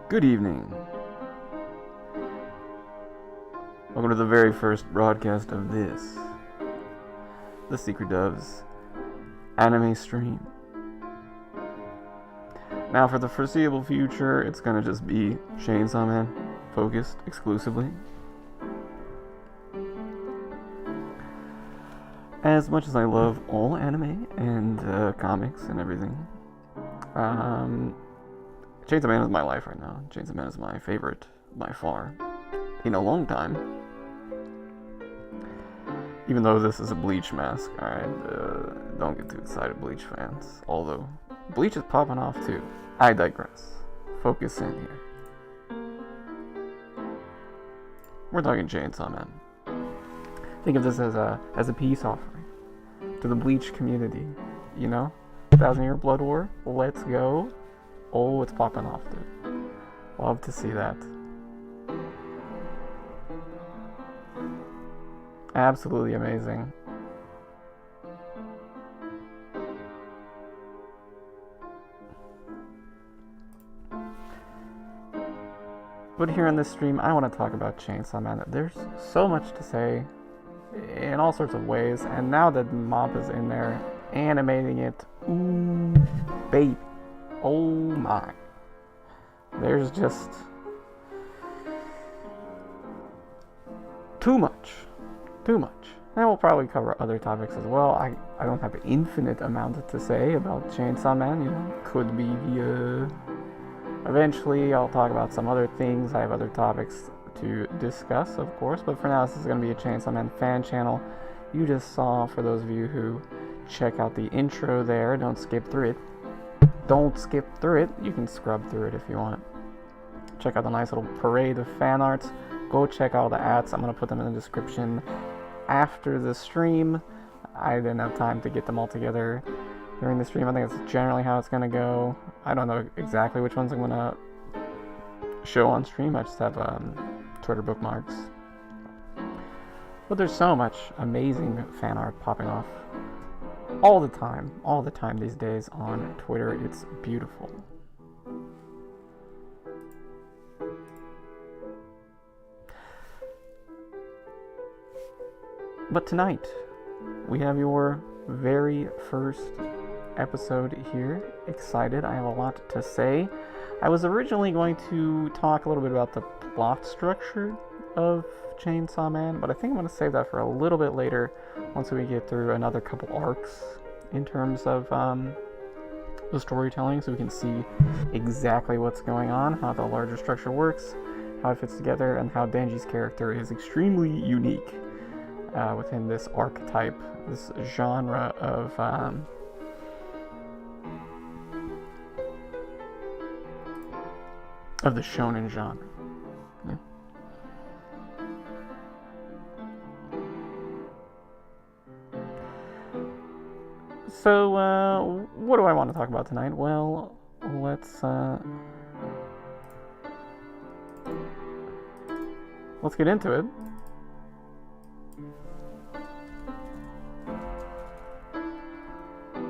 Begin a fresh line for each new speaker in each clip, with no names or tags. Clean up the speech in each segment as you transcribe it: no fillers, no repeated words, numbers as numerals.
Good evening. Welcome to the very first broadcast of this, the Secret Doves anime stream. Now, for the foreseeable future, it's gonna just be CGIsawman focused exclusively. As much as I love all anime and comics and everything, Chainsaw Man is my life right now. Chainsaw Man is my favorite by far in a long time. Even though this is a Bleach mask, alright? Don't get too excited, Bleach fans. Although, Bleach is popping off too. I digress. Focus in here. We're talking Chainsaw Man. Think of this as a peace offering to the Bleach community. You know? 1,000-year Blood War. Let's go. Oh, it's popping off, dude. Love to see that. Absolutely amazing. But here in this stream, I want to talk about Chainsaw Man. There's so much to say in all sorts of ways, and now that Mappas in there animating it, ooh, baby, oh my. There's just too much. Too much. And we'll probably cover other topics as well. I don't have an infinite amount to say about Chainsaw Man, you know. Could be eventually I'll talk about some other things. I have other topics to discuss, of course, but for now this is going to be a Chainsaw Man fan channel. You just saw, for those of you who check out the intro there, don't skip through it. Don't skip through it. You can scrub through it if you want. Check out the nice little parade of fan arts. Go check out the ads. I'm going to put them in the description after the stream. I didn't have time to get them all together during the stream. I think that's generally how it's going to go. I don't know exactly which ones I'm going to show on stream. I just have Twitter bookmarks. But there's so much amazing fan art popping off all the time these days on Twitter. It's beautiful. But tonight, we have your very first episode here. Excited, I have a lot to say. I was originally going to talk a little bit about the plot structure of Chainsaw Man, but I think I'm going to save that for a little bit later once we get through another couple arcs in terms of the storytelling, so we can see exactly what's going on, how the larger structure works, how it fits together, and how Denji's character is extremely unique within this archetype, this genre of the shonen genre. Yeah. So, what do I want to talk about tonight? Well, let's get into it.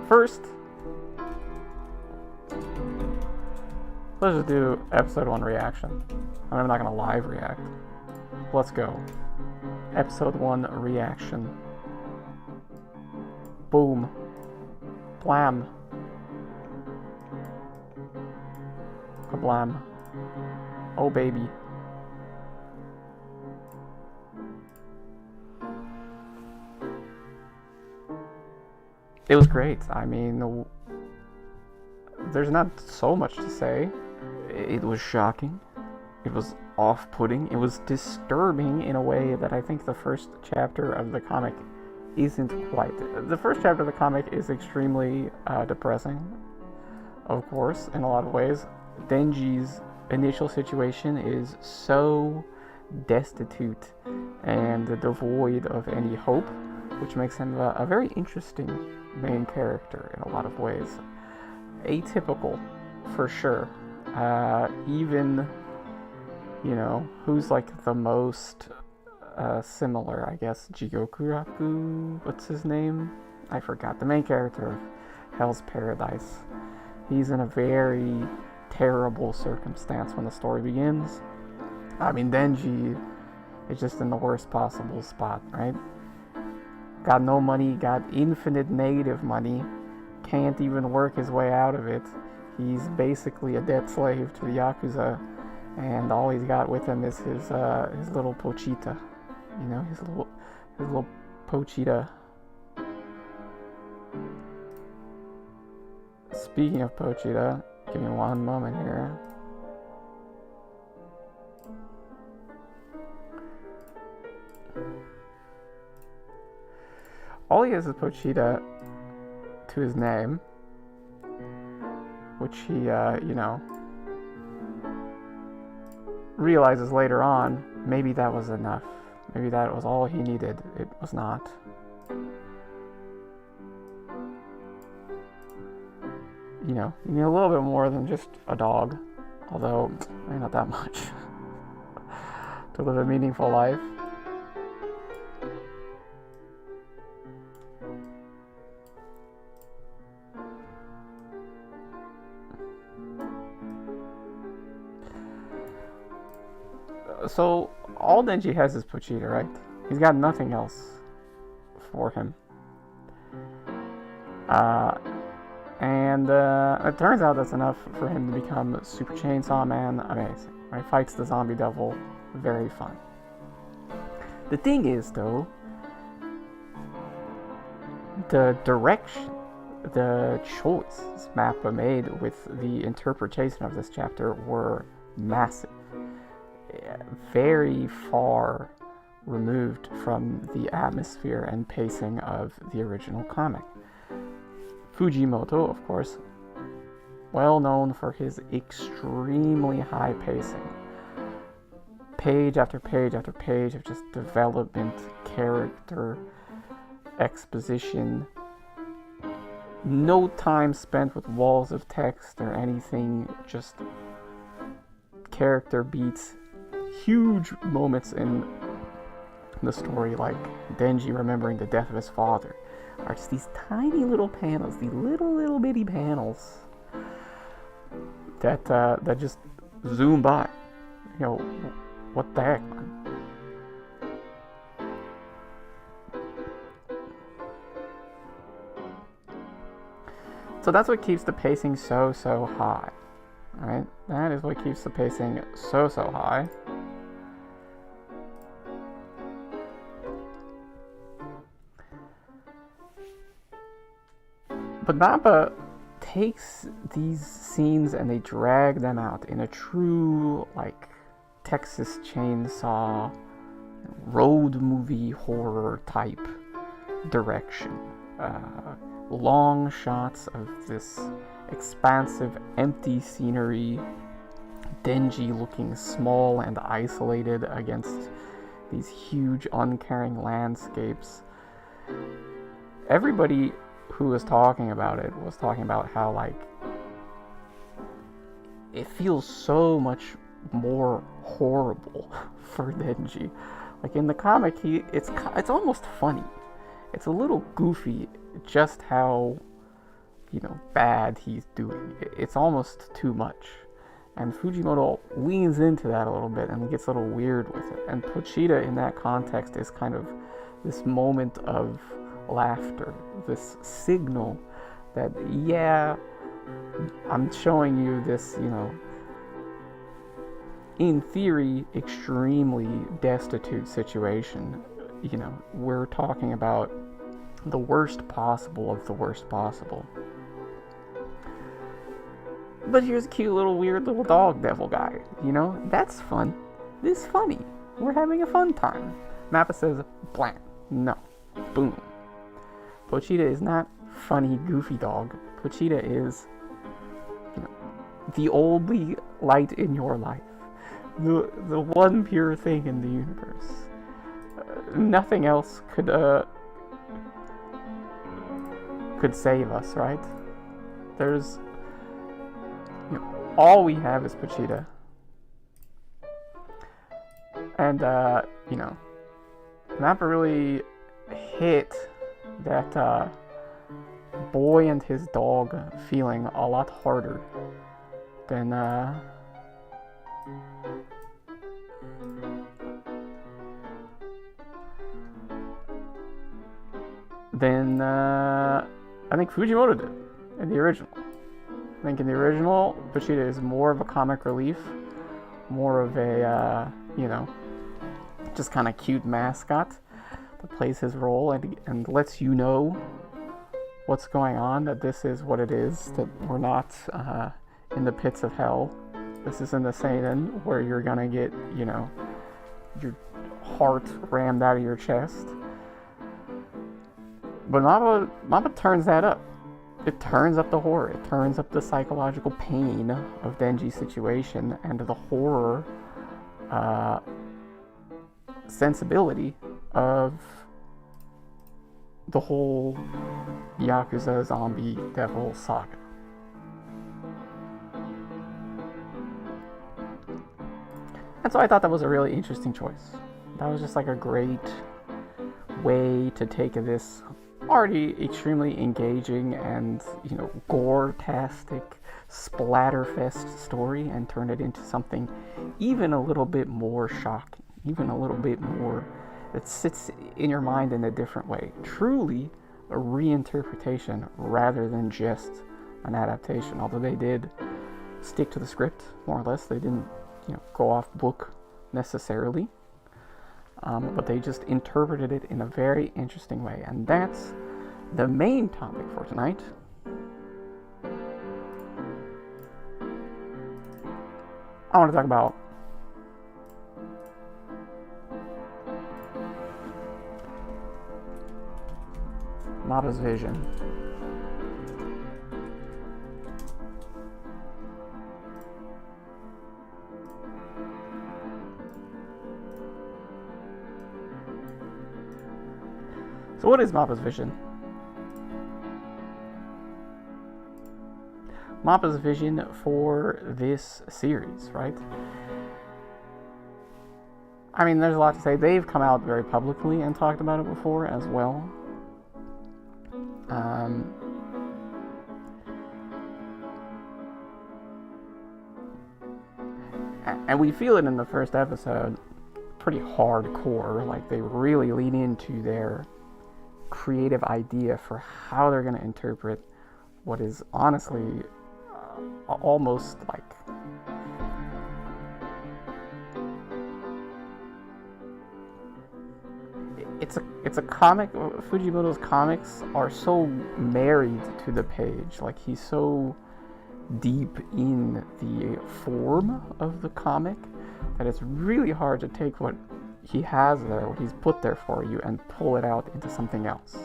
First, let's just do episode 1 reaction. I'm not gonna live react. Let's go. Episode 1 reaction. Boom. Blam. Kablam. Oh baby. It was great. I mean, there's not so much to say. It was shocking. It was off-putting. It was disturbing in a way that I think the first chapter of the comic isn't quite. The first chapter of the comic is extremely depressing, of course, in a lot of ways. Denji's initial situation is so destitute and devoid of any hope, which makes him a very interesting main character in a lot of ways. Atypical, for sure. Even, you know, who's like the most similar, I guess, Jigokuraku, what's his name? I forgot. The main character of Hell's Paradise. He's in a very terrible circumstance when the story begins. I mean, Denji is just in the worst possible spot, right? Got no money, got infinite negative money, can't even work his way out of it. He's basically a debt slave to the Yakuza, and all he's got with him is his little Pochita. You know, his little Pochita. Speaking of Pochita, give me one moment here. All he has is Pochita to his name, which he, realizes later on, maybe that was enough. Maybe that was all he needed. It was not. You need a little bit more than just a dog. Although, maybe not that much. To live a meaningful life. So, all Denji has is Pochita, right? He's got nothing else for him. And it turns out that's enough for him to become Super Chainsaw Man. Amazing. Right? Fights the zombie devil. Very fun. The thing is, though, the direction, the choices Mappa made with the interpretation of this chapter were massive. Very far removed from the atmosphere and pacing of the original comic. Fujimoto, of course, well known for his extremely high pacing. Page after page after page of just development, character, exposition. No time spent with walls of text or anything, just character beats. Huge moments in the story, like Denji remembering the death of his father, are just these tiny little panels, these little bitty panels that just zoom by. What the heck, man? So that's what keeps the pacing so high, right? That is what keeps the pacing so high. But Mappa takes these scenes and they drag them out in a true, Texas Chainsaw road movie horror type direction. Long shots of this expansive, empty scenery, Denji looking small and isolated against these huge, uncaring landscapes. Everybody who was talking about it was talking about how it feels so much more horrible for Denji. In the comic, it's almost funny. It's a little goofy just how bad he's doing. It's almost too much. And Fujimoto leans into that a little bit and gets a little weird with it. And Pochita in that context is kind of this moment of laughter, this signal that, yeah, I'm showing you this, in theory, extremely destitute situation. We're talking about the worst possible of the worst possible. But here's a cute little weird little dog devil guy, that's fun. This is funny. We're having a fun time. Mappa says, blam. No. Boom. Pochita is not funny, goofy dog. Pochita is, the only light in your life. The one pure thing in the universe. Nothing else could save us, right? There's, all we have is Pochita. And, Mappa really hit that boy and his dog feeling a lot harder than I think Fujimoto did in the original. I think in the original, Pochita is more of a comic relief, more of a just kind of cute mascot that plays his role and lets you know what's going on, that this is what it is, that we're not in the pits of hell. This isn't a seinen where you're gonna get, your heart rammed out of your chest. But Mappa turns that up. It turns up the horror. It turns up the psychological pain of Denji's situation and the horror sensibility of the whole Yakuza zombie devil saga. And so I thought that was a really interesting choice. That was just like a great way to take this already extremely engaging and, you know, gore-tastic, splatterfest story and turn it into something even a little bit more shocking, even a little bit more that sits in your mind in a different way. Truly a reinterpretation rather than just an adaptation. Although they did stick to the script, more or less. They didn't, you know, go off book necessarily. But they just interpreted it in a very interesting way. And that's the main topic for tonight. I want to talk about Mappas Vision. So what is Mappas Vision? Mappas Vision for this series, right? I mean, there's a lot to say. They've come out very publicly and talked about it before as well. And we feel it in the first episode pretty hardcore. Like, they really lean into their creative idea for how they're going to interpret what is honestly almost like it's a comic. Fujimoto's comics are so married to the page. Like, he's so deep in the form of the comic that it's really hard to take what he has there, what he's put there for you, and pull it out into something else,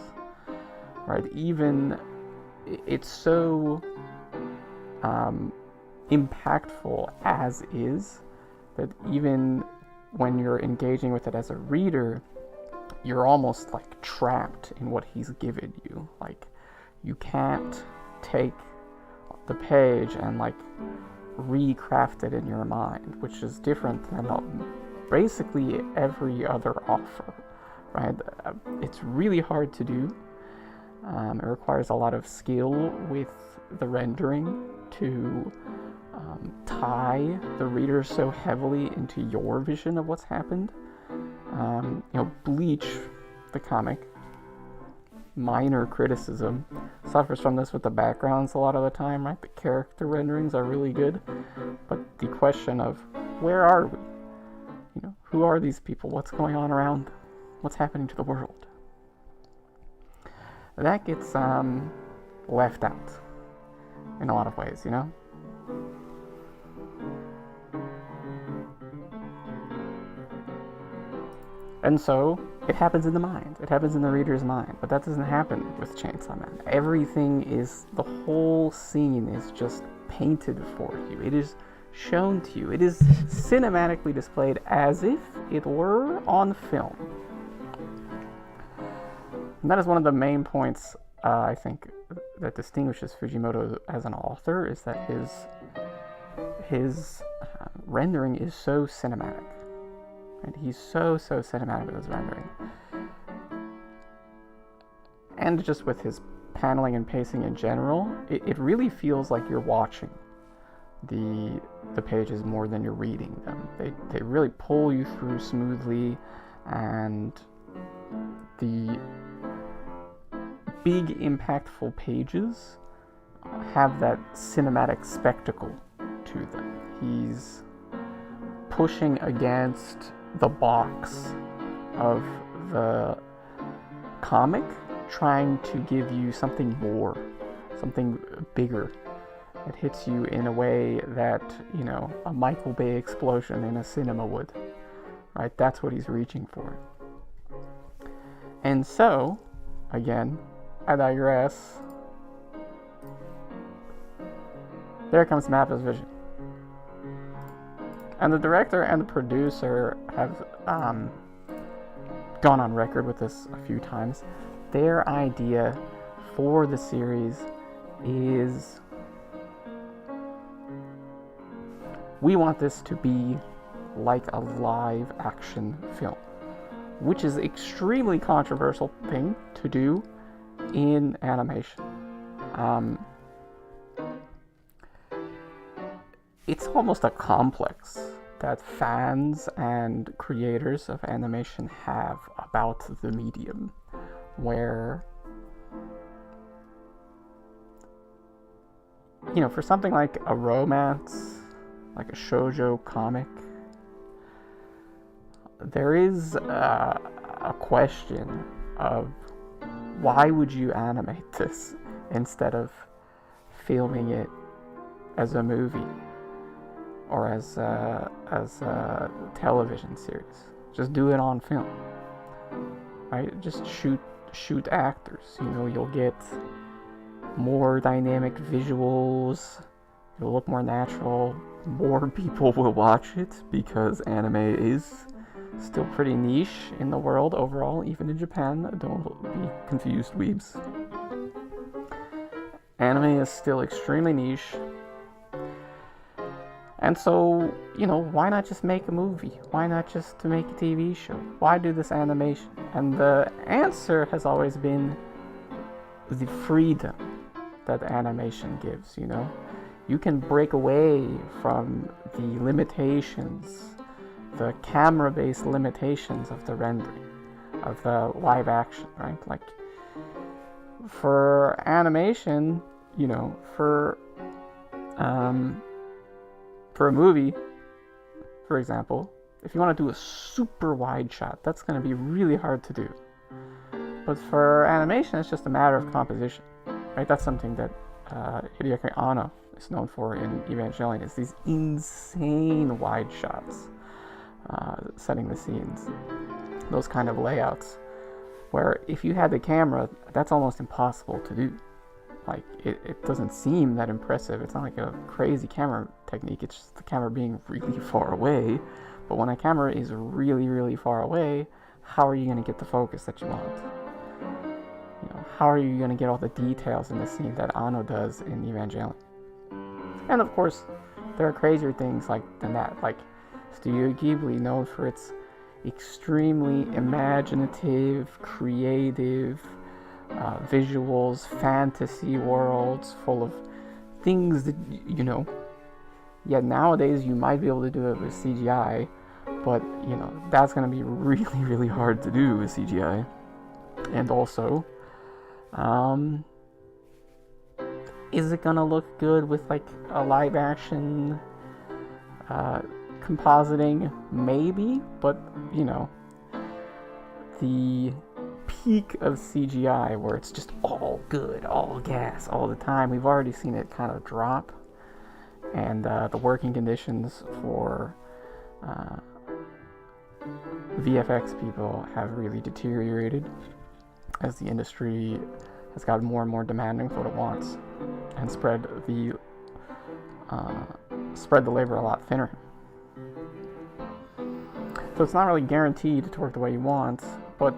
right? Even it's so impactful as is that even when you're engaging with it as a reader, you're almost like trapped in what he's given you. Like, you can't take the page and like recraft it in your mind, which is different than basically every other offer, right? It's really hard to do. It requires a lot of skill with the rendering to tie the reader so heavily into your vision of what's happened. You know, Bleach, the comic, minor criticism, suffers from this with the backgrounds a lot of the time, right? The character renderings are really good, but the question of where are we? You know, who are these people? What's going on around them? What's happening to the world? That gets left out in a lot of ways, you know? And so, it happens in the mind. It happens in the reader's mind. But that doesn't happen with Chainsaw Man. Everything is, the whole scene is just painted for you. It is shown to you. It is cinematically displayed as if it were on film. And that is one of the main points, I think, that distinguishes Fujimoto as an author, is that his rendering is so cinematic. And he's so cinematic with his rendering. And just with his paneling and pacing in general, it really feels like you're watching the pages more than you're reading them. They really pull you through smoothly, and the big impactful pages have that cinematic spectacle to them. He's pushing against the box of the comic, trying to give you something more, something bigger. It hits you in a way that, you know, a Michael Bay explosion in a cinema would, right? That's what he's reaching for. And so, again, I digress. There comes Mappas Vision. And the director and the producer have gone on record with this a few times. Their idea for the series is, we want this to be like a live action film, which is an extremely controversial thing to do in animation. It's almost a complex that fans and creators of animation have about the medium, where, you know, for something like a romance, like a shoujo comic, there is a question of, why would you animate this instead of filming it as a movie or as a television series? Just do it on film, right? Just shoot actors. You know, you'll get more dynamic visuals. It'll look more natural. More people will watch it because anime is still pretty niche in the world overall, even in Japan. Don't be confused, weebs. Anime is still extremely niche. And so, you know, why not just make a movie? Why not just make a TV show? Why do this animation? And the answer has always been the freedom that animation gives, you know? You can break away from the limitations, the camera-based limitations of the rendering, of the live action, right? Like, for animation, you know, for a movie, for example, if you want to do a super wide shot, that's going to be really hard to do. But for animation, it's just a matter of composition, right? That's something that Hideaki Anno is known for in Evangelion, is these insane wide shots, setting the scenes, those kind of layouts, where if you had the camera, that's almost impossible to do. Like, it doesn't seem that impressive. It's not like a crazy camera technique, it's just the camera being really far away. But when a camera is really, really far away, how are you going to get the focus that you want? You know, how are you going to get all the details in the scene that Anno does in Evangelion? And of course, there are crazier things than that, like Studio Ghibli, known for its extremely imaginative, creative visuals, fantasy worlds full of things that, you know, nowadays you might be able to do it with CGI, but, you know, that's going to be really, really hard to do with CGI. And also, is it going to look good with, like, a live action compositing? Maybe, but, you know, the peak of CGI, where it's just all good, all gas, all the time, we've already seen it kind of drop. And the working conditions for VFX people have really deteriorated as the industry has gotten more and more demanding with what it wants, and spread the labor a lot thinner. So it's not really guaranteed to work the way you want, but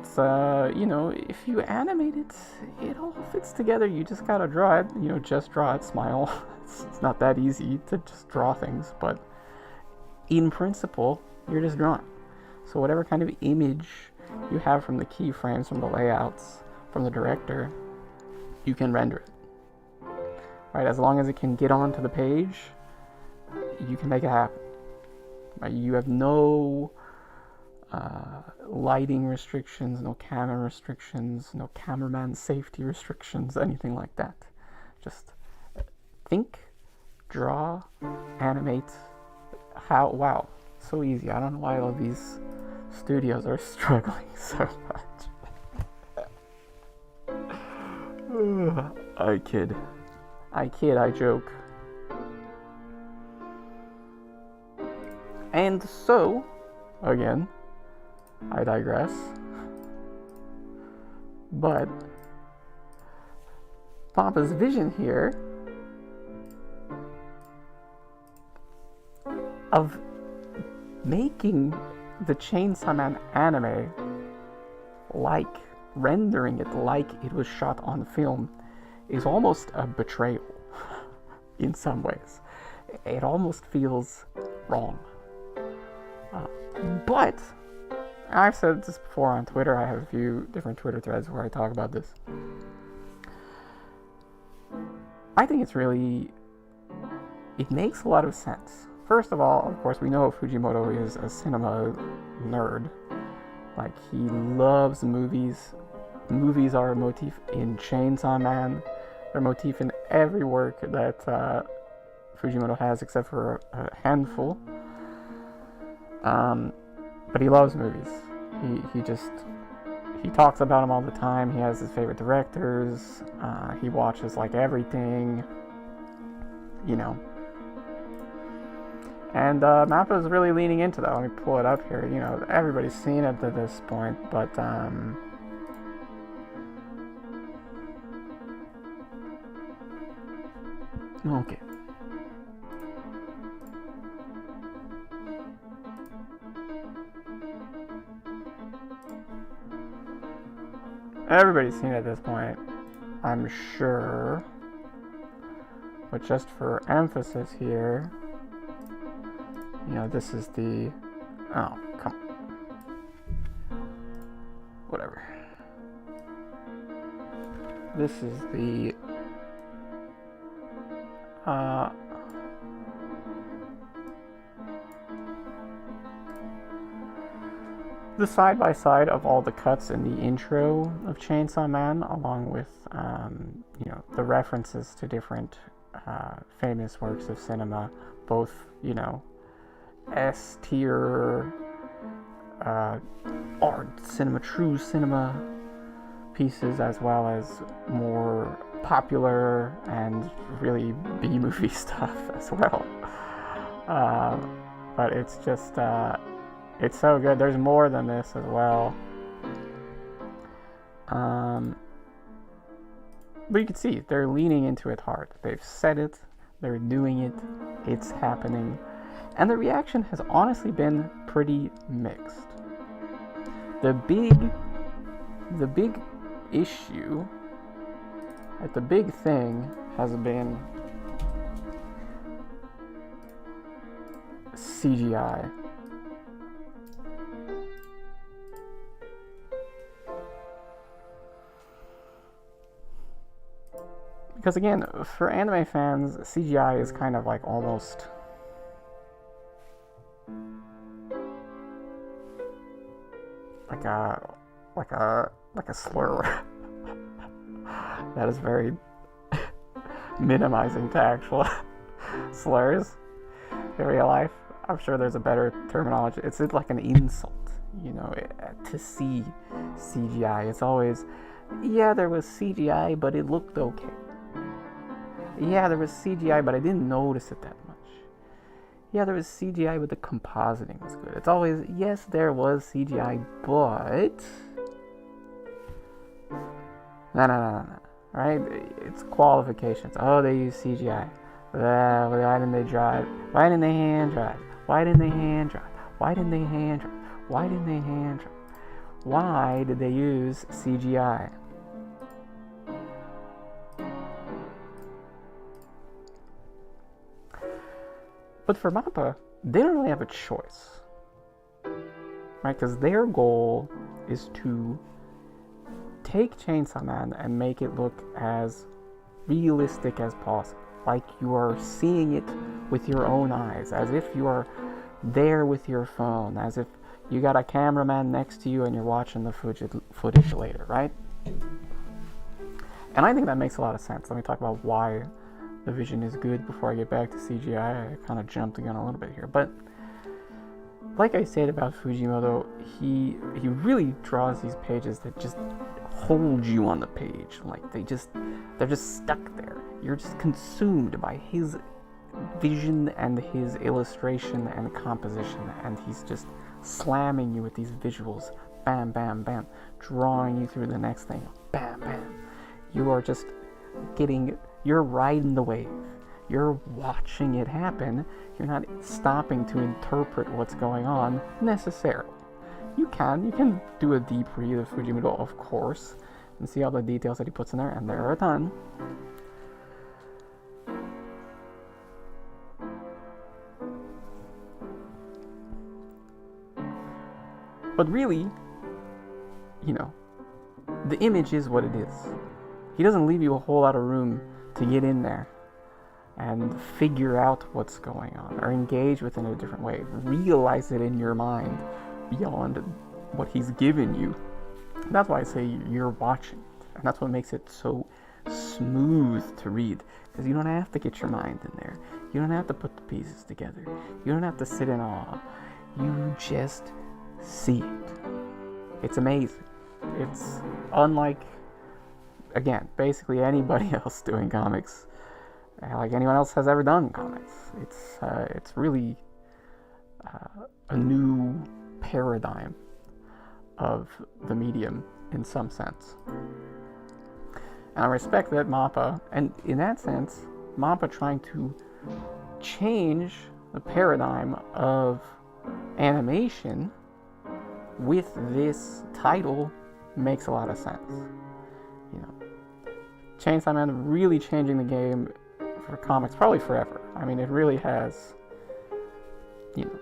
you know, if you animate it, it all fits together. You just gotta draw it, you know, just draw it, smile. It's not that easy to just draw things, but in principle, you're just drawing. So whatever kind of image you have from the keyframes, from the layouts, from the director, you can render it. Right? As long as it can get onto the page, you can make it happen. Right? You have no lighting restrictions, no camera restrictions, no cameraman safety restrictions, anything like that. Just think, draw, animate. Wow, so easy. I don't know why all these studios are struggling so much. I kid, I joke. And so, again, I digress. But Mappas Vision here of making the Chainsaw Man anime, like rendering it like it was shot on film, is almost a betrayal in some ways. It almost feels wrong. But I've said this before on Twitter. I have a few different Twitter threads where I talk about this. I think it makes a lot of sense. First of all, of course, we know Fujimoto is a cinema nerd. Like, he loves movies. Movies are a motif in Chainsaw Man. They're a motif in every work that Fujimoto has, except for a handful. But he loves movies. He talks about them all the time. He has his favorite directors. He watches like everything, you know. And Mappa is really leaning into that. Let me pull it up here. You know, everybody's seen it at this point, but okay. Everybody's seen it at this point, I'm sure. But just for emphasis here, you know, this is the... Oh, come on. Whatever. This is the... the side-by-side of all the cuts in the intro of Chainsaw Man, along with, you know, the references to different famous works of cinema, both, you know, S-tier art cinema, true cinema pieces, as well as more popular and really B-movie stuff as well. But it's just, it's so good. There's more than this as well. But you can see, they're leaning into it hard. They've said it, they're doing it, it's happening. And the reaction has honestly been pretty mixed. The big issue, the big thing has been CGI. Because again, for anime fans, CGI is kind of like almost like a slur. That is very minimizing to actual slurs in real life. I'm sure there's a better terminology. It's like an insult, you know, to see CGI. It's always, yeah, there was CGI, but it looked okay. Yeah, there was CGI, but I didn't notice it that much. Yeah, there was CGI, but the compositing was good. It's always, yes, there was CGI, but... No. Right? It's qualifications. Oh, they use CGI. Why didn't they draw it? Why didn't they hand draw it? Why didn't they hand draw it? Why didn't they hand draw it? Why didn't they hand draw it? Why did they use CGI? But for Mappa, they don't really have a choice, right? Because their goal is to take Chainsaw Man and make it look as realistic as possible, like you are seeing it with your own eyes, as if you are there with your phone, as if you got a cameraman next to you and you're watching the footage later, right? And I think that makes a lot of sense. Let me talk about why the vision is good before I get back to CGI. I kind of jumped the gun a little bit here, but like I said about Fujimoto, he really draws these pages that just hold you on the page. Like they're just stuck there. You're just consumed by his vision and his illustration and composition, and he's just slamming you with these visuals. Bam, bam, bam, drawing you through the next thing. Bam, bam. You are just you're riding the wave. You're watching it happen. You're not stopping to interpret what's going on necessarily. You can do a deep read of Fujimoto, of course, and see all the details that he puts in there, and there are a ton. But really, you know, the image is what it is. He doesn't leave you a whole lot of room to get in there and figure out what's going on, or engage with it in a different way. Realize it in your mind beyond what he's given you. That's why I say you're watching it. And that's what makes it so smooth to read. Because you don't have to get your mind in there. You don't have to put the pieces together. You don't have to sit in awe. You just see it. It's amazing. It's unlike, again, basically anybody else doing comics, like anyone else has ever done comics. It's really a new paradigm of the medium in some sense. And I respect that Mappa, and in that sense, Mappa trying to change the paradigm of animation with this title makes a lot of sense. You know, Chainsaw Man really changing the game for comics, probably forever. I mean, it really has. You know,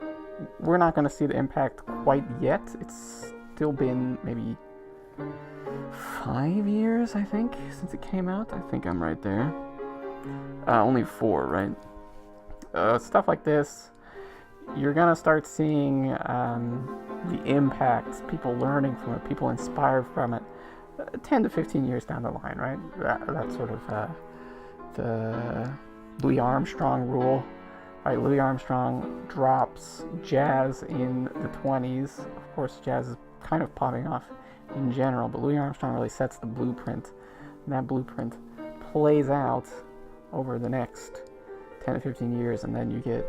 we're not going to see the impact quite yet. It's still been maybe 5 years, I think, since it came out. I think I'm right there. Only 4, right? Stuff like this, you're gonna start seeing the impact, people learning from it, people inspired from it, 10 to 15 years down the line, right? That's sort of the Louis Armstrong rule, right? Louis Armstrong drops jazz in the 20s. Of course, jazz is kind of popping off in general, but Louis Armstrong really sets the blueprint, and that blueprint plays out over the next 10 to 15 years, and then you get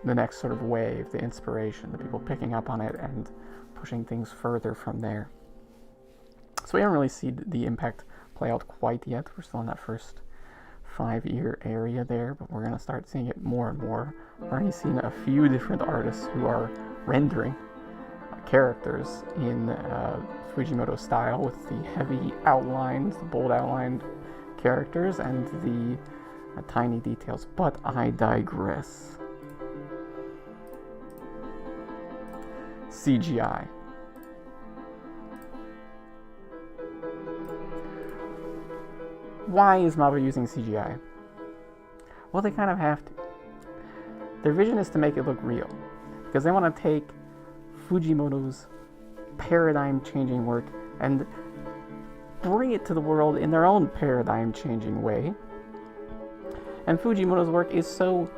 the next sort of wave, the inspiration, the people picking up on it and pushing things further from there. So we haven't really seen the impact play out quite yet. We're still in that first 5-year area there, but we're going to start seeing it more and more. I've already seen a few different artists who are rendering characters in Fujimoto style with the heavy outlines, the bold outlined characters, and the tiny details. But I digress. CGI. Why is Mappa using CGI? Well, they kind of have to. Their vision is to make it look real, because they want to take Fujimoto's paradigm-changing work and bring it to the world in their own paradigm-changing way. And Fujimoto's work is so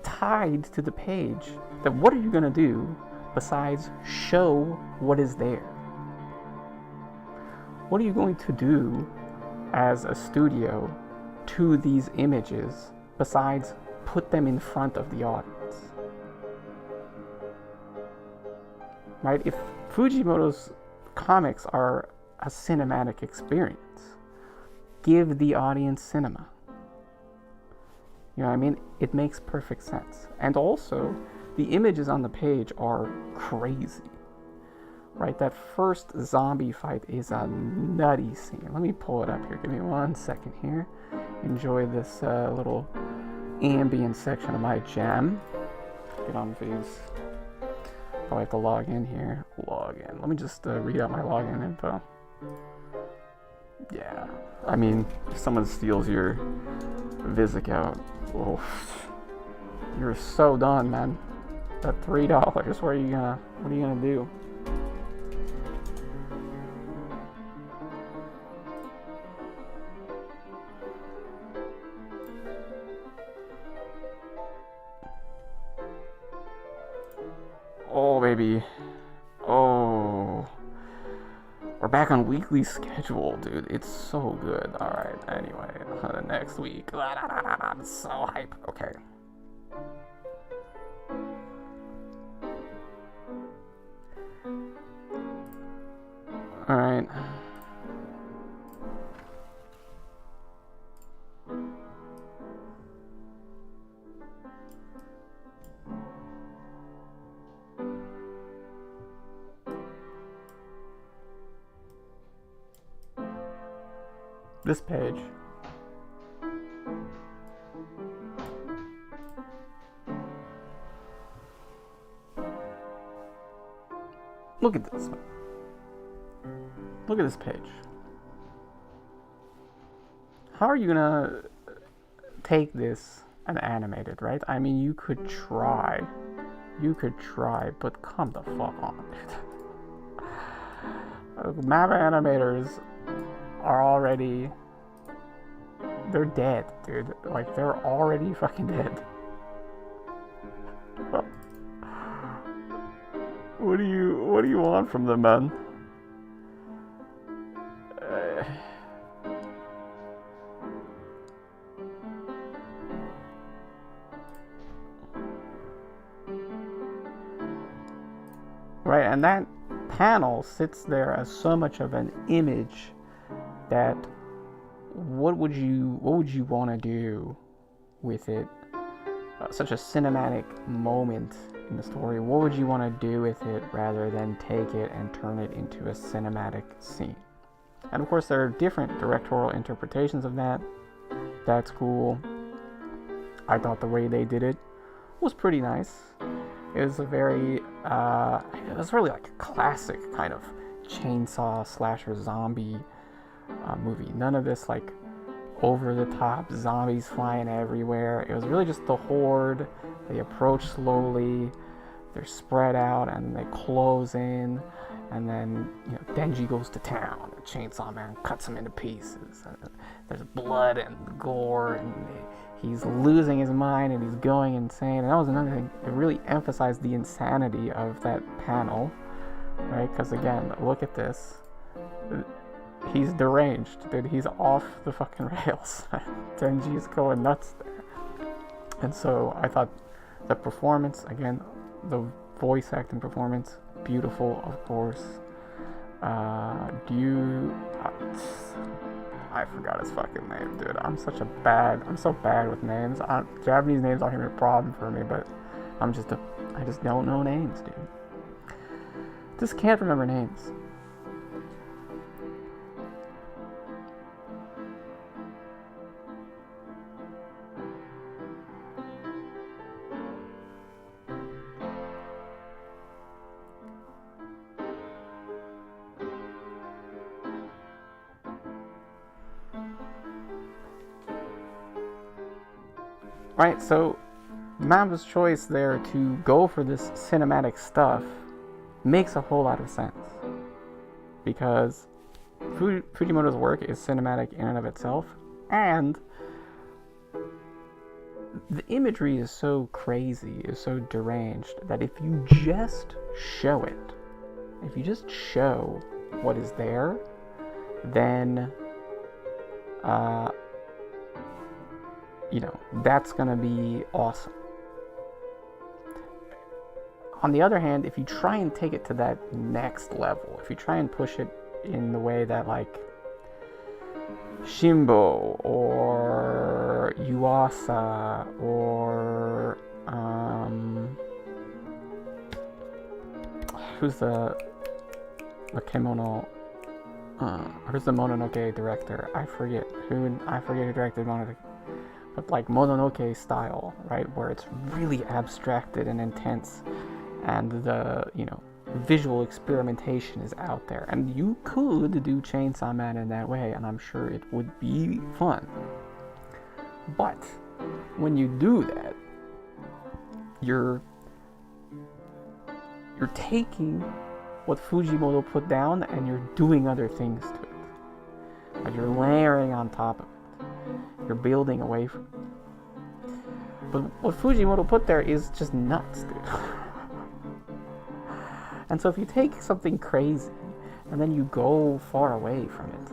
tied to the page that what are you going to do besides show what is there? What are you going to do as a studio to these images besides put them in front of the audience? Right? If Fujimoto's comics are a cinematic experience, give the audience cinema. You know what I mean? It makes perfect sense. And also, the images on the page are crazy. Right? That first zombie fight is a nutty scene. Let me pull it up here. Give me 1 second here. Enjoy this little ambient section of my jam. Get on these. Oh, I have to log in here. Log in. Let me just read out my login info. Yeah. I mean, if someone steals your VisAccount, oh, you're so done, man. That $3, what are you gonna do? Oh, baby. Oh. We're back on weekly schedule, dude. It's so good. Alright, anyway. Next week. I'm so hype. Okay. Alright. this page. Look at this. Look at this page. How are you gonna take this and animate it, right? I mean, you could try. You could try, but come the fuck on, dude. Map animators are already... They're dead, dude. Like, they're already fucking dead. What do you want from them, man? Right, and that panel sits there as so much of an image that what would you want to do with it? Such a cinematic moment in the story. What would you want to do with it rather than take it and turn it into a cinematic scene? And of course, there are different directorial interpretations of that. That's cool. I thought the way they did it was pretty nice. It was a very, it was really like a classic kind of chainsaw slasher zombie movie. None of this like over-the-top zombies flying everywhere. It was really just the horde. They approach slowly, they're spread out, and they close in, and then, you know, Denji goes to town. The Chainsaw Man cuts him into pieces. There's blood and gore, and he's losing his mind, and he's going insane. And that was another thing. It really emphasized the insanity of that panel, right? Because again, look at this. He's deranged, dude. He's off the fucking rails. Denji's going nuts there. And so I thought the performance, again, the voice acting performance, beautiful, of course. I forgot his fucking name, dude. I'm so bad with names. Japanese names aren't even a problem for me, but I just don't know names, dude. Just can't remember names. Right, so Mappa's choice there to go for this cinematic stuff makes a whole lot of sense. Because Fujimoto's work is cinematic in and of itself, and the imagery is so crazy, is so deranged, that if you just show it, if you just show what is there, then you know, that's gonna be awesome. On the other hand, if you try and take it to that next level, if you try and push it in the way that like Shimbo or Yuasa or who's the Mononoke director? I forget who directed Mononoke. But like Mononoke style, right, where it's really abstracted and intense, and the, you know, visual experimentation is out there, and you could do Chainsaw Man in that way, and I'm sure it would be fun. But when you do that, you're taking what Fujimoto put down and you're doing other things to it. Like you're layering on top of it. You're building away from it. But what Fujimoto put there is just nuts, dude. And so if you take something crazy and then you go far away from it,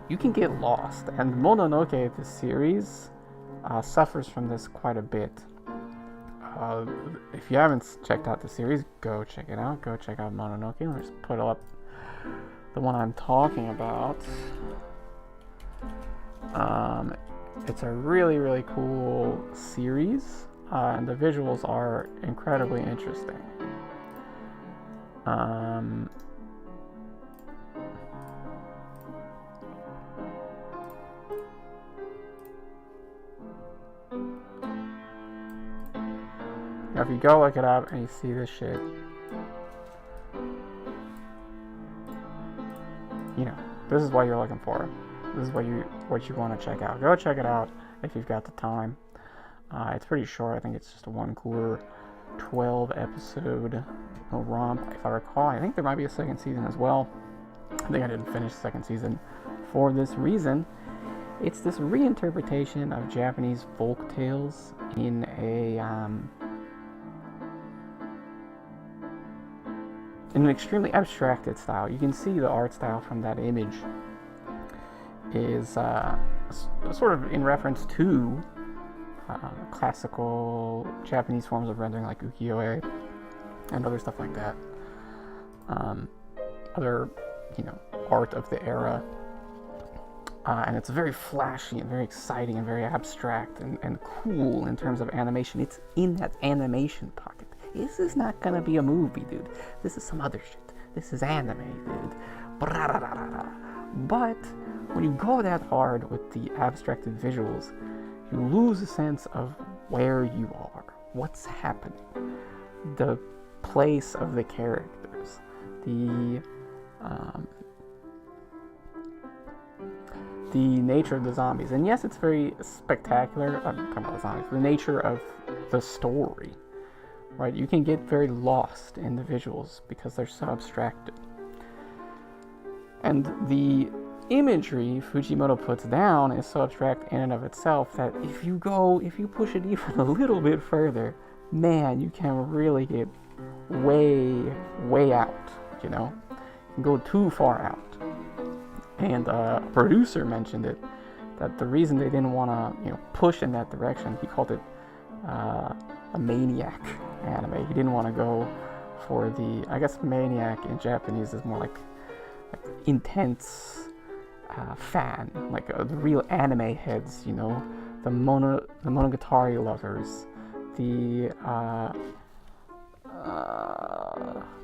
you can get lost. And Mononoke, the series, suffers from this quite a bit. If you haven't checked out the series, go check it out. Go check out Mononoke. Let me just put up the one I'm talking about. It's a really, really cool series, and the visuals are incredibly interesting. Now, if you go look it up and you see this shit, you know, this is what you're looking for. This is what you want to check out. Go check it out if you've got the time. It's pretty short. I think it's just a one cooler 12 episode romp, if I recall. I think there might be a second season as well. I think I didn't finish the second season for this reason. It's this reinterpretation of Japanese folk tales in an extremely abstracted style. You can see the art style from that image is sort of in reference to classical Japanese forms of rendering like ukiyo-e and other stuff like that. Other, you know, art of the era. And it's very flashy and very exciting and very abstract and cool in terms of animation. It's in that animation pocket. This is not gonna be a movie, dude. This is some other shit. This is anime, dude. But when you go that hard with the abstracted visuals, you lose a sense of where you are, what's happening, the place of the characters, the nature of the zombies. And yes, it's very spectacular. I'm talking about the zombies. The nature of the story, right? You can get very lost in the visuals because they're so abstracted. And the imagery Fujimoto puts down is so abstract in and of itself that if you push it even a little bit further, man, you can really get way out, you know? You can go too far out. And a producer mentioned it, that the reason they didn't want to, you know, push in that direction, he called it a maniac anime. He didn't want to go for the, I guess maniac in Japanese is more like intense fan, like the real anime heads, you know, the monogatari lovers, the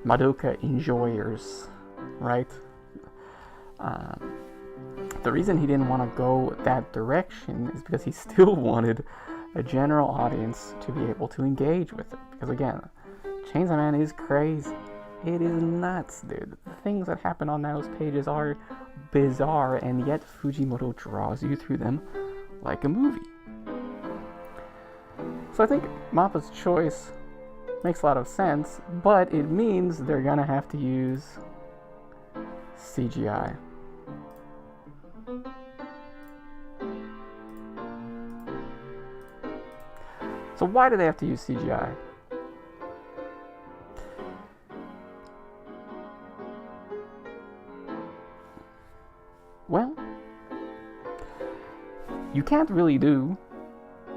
Madoka enjoyers, right? The reason he didn't want to go that direction is because he still wanted a general audience to be able to engage with it. Because again, Chainsaw Man is crazy. It is nuts, dude. The things that happen on those pages are bizarre, and yet Fujimoto draws you through them like a movie. So I think Mappa's choice makes a lot of sense, but it means they're gonna have to use CGI. So why do they have to use CGI? Well, you can't really do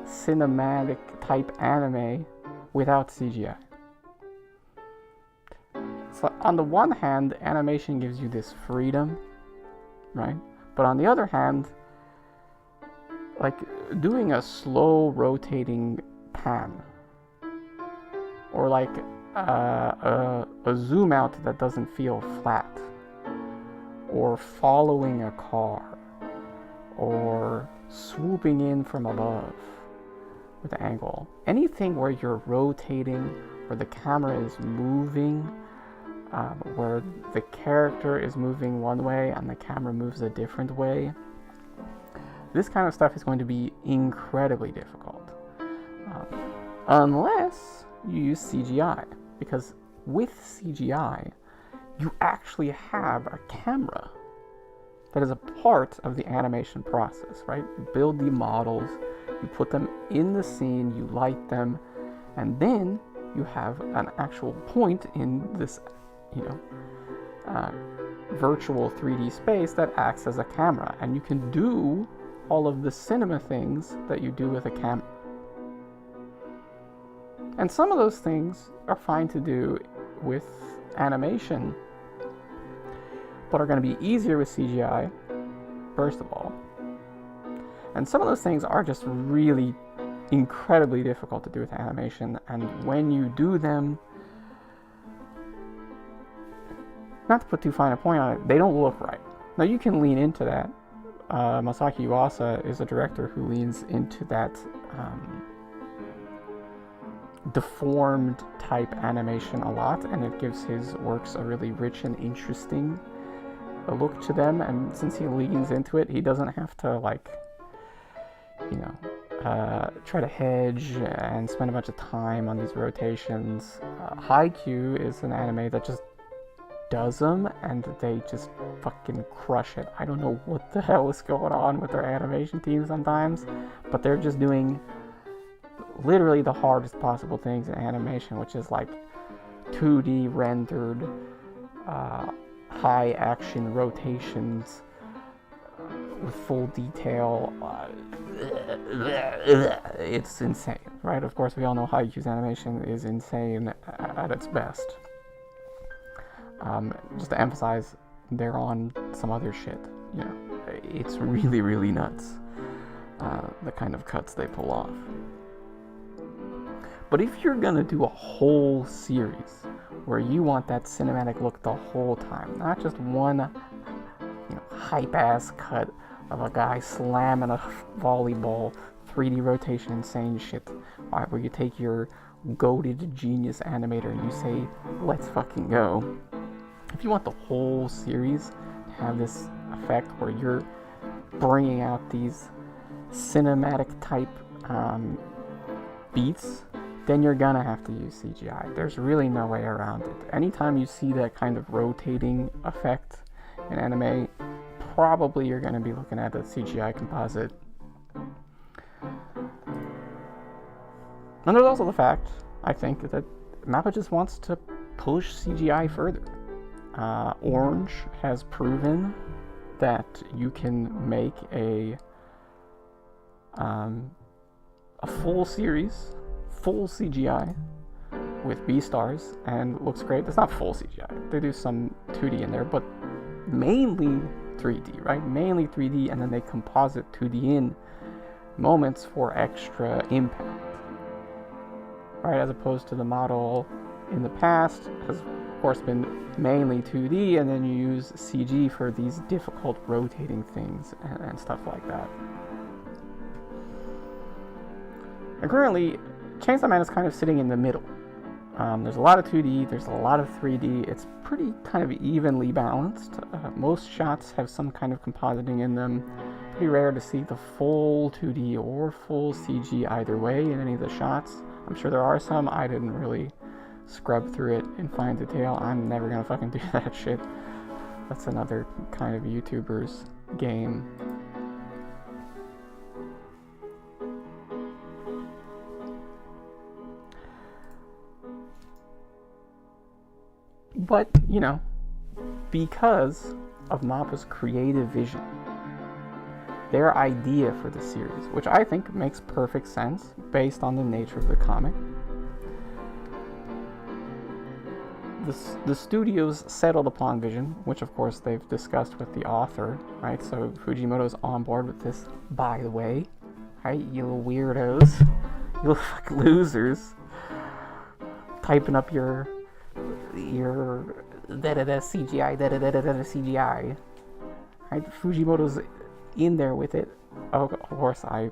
cinematic type anime without CGI. So on the one hand, animation gives you this freedom, right? But on the other hand, like doing a slow rotating pan, or like a zoom out that doesn't feel flat, or following a car, or swooping in from above with the angle. Anything where you're rotating, where the camera is moving, where the character is moving one way and the camera moves a different way. This kind of stuff is going to be incredibly difficult. Unless you use CGI. Because with CGI, you actually have a camera that is a part of the animation process, right? You build the models, you put them in the scene, you light them, and then you have an actual point in this, you know, virtual 3D space that acts as a camera, and you can do all of the cinema things that you do with a camera. And some of those things are fine to do with animation, but are going to be easier with CGI, first of all. And some of those things are just really incredibly difficult to do with animation, and when you do them, not to put too fine a point on it, they don't look right. Now you can lean into that. Masaki Yuasa is a director who leans into that deformed type animation a lot, and it gives his works a really rich and interesting look to them. And since he leans into it, he doesn't have to, like, you know, try to hedge and spend a bunch of time on these rotations. Haikyuu is an anime that just does them, and they just fucking crush it. I don't know what the hell is going on with their animation team sometimes, but they're just doing literally the hardest possible things in animation, which is like 2D rendered high action rotations with full detail. It's insane, right? Of course, we all know Haikyuu's animation is insane at its best. Just to emphasize, they're on some other shit. You know, it's really, really nuts, the kind of cuts they pull off. But if you're gonna do a whole series where you want that cinematic look the whole time, not just one, you know, hype-ass cut of a guy slamming a volleyball, 3D rotation, insane shit, where you take your goated genius animator and you say, let's fucking go. If you want the whole series to have this effect where you're bringing out these cinematic type beats, then you're gonna have to use CGI. There's really no way around it. Anytime you see that kind of rotating effect in anime, probably you're gonna be looking at a CGI composite. And there's also the fact, I think, that Mappa just wants to push CGI further. Orange has proven that you can make a full series, full CGI with B-stars, and looks great. It's not full CGI. They do some 2D in there, but mainly 3D, right? Mainly 3D, and then they composite 2D in moments for extra impact, right? As opposed to the model in the past has, of course, been mainly 2D, and then you use CG for these difficult rotating things and stuff like that. And currently, Chainsaw Man is kind of sitting in the middle. There's a lot of 2D, there's a lot of 3D. It's pretty kind of evenly balanced. Most shots have some kind of compositing in them. Pretty rare to see the full 2D or full CG either way in any of the shots. I'm sure there are some. I didn't really scrub through it in fine detail. I'm never gonna fucking do that shit. That's another kind of YouTuber's game. But, you know, because of Mappa's creative vision, their idea for the series, which I think makes perfect sense based on the nature of the comic, the studios settled upon vision, which of course they've discussed with the author, right? So Fujimoto's on board with this, by the way, right? You little weirdos, you little fucking losers, typing up your CGI, CGI, right? Fujimoto's in there with it. Of course, I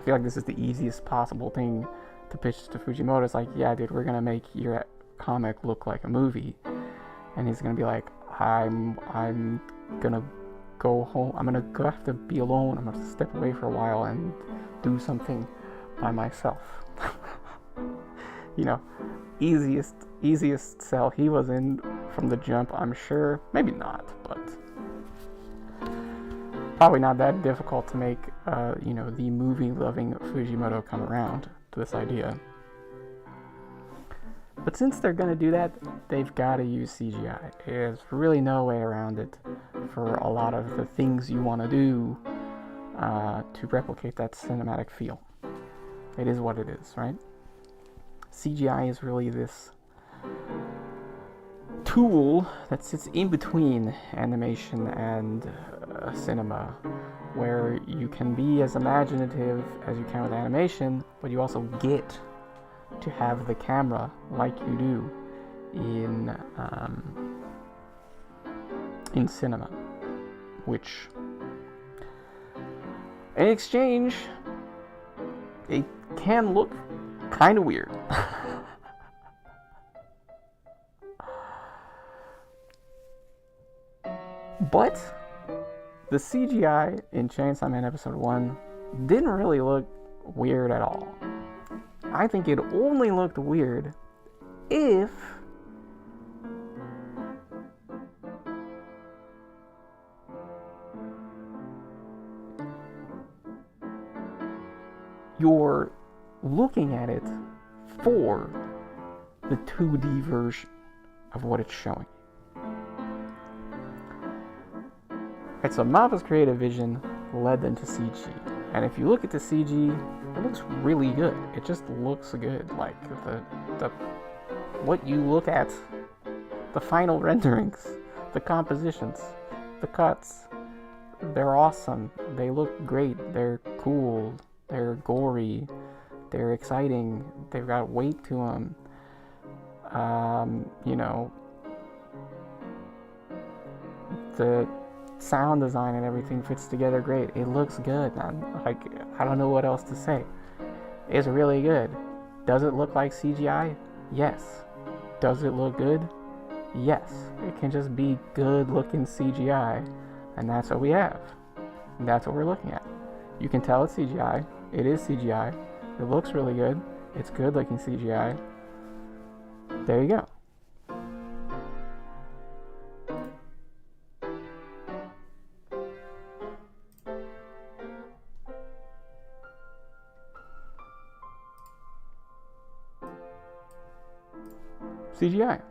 feel like this is the easiest possible thing to pitch to Fujimoto. It's like, yeah, dude, we're gonna make your comic look like a movie, and he's gonna be like, I'm gonna go home. I'm gonna have to be alone. I'm gonna step away for a while and do something by myself. You know, easiest sell he was in from the jump, I'm sure. Maybe not, but probably not that difficult to make, you know, the movie-loving Fujimoto come around to this idea. But since they're going to do that, they've got to use CGI. There's really no way around it for a lot of the things you want to do to replicate that cinematic feel. It is what it is, right? CGI is really this tool that sits in between animation and cinema, where you can be as imaginative as you can with animation, but you also get to have the camera like you do in cinema, which in exchange it can look kind of weird. But the CGI in Chainsaw Man Episode 1 didn't really look weird at all. I think it only looked weird if you're looking at it for the 2D version of what it's showing. Right, so Mappas creative vision led them to CG. And if you look at the CG, it looks really good. It just looks good. Like the what you look at, the final renderings, the compositions, the cuts, they're awesome. They look great. They're cool. They're gory. They're exciting. They've got weight to them. You know, the sound design and everything fits together great. It looks good, man. Like, I don't know what else to say. It's really good. Does it look like CGI? Yes. Does it look good? Yes. It can just be good looking CGI, and that's what we have. And that's what we're looking at. You can tell it's CGI. It is CGI. It looks really good. It's good looking CGI. There you go. CGI.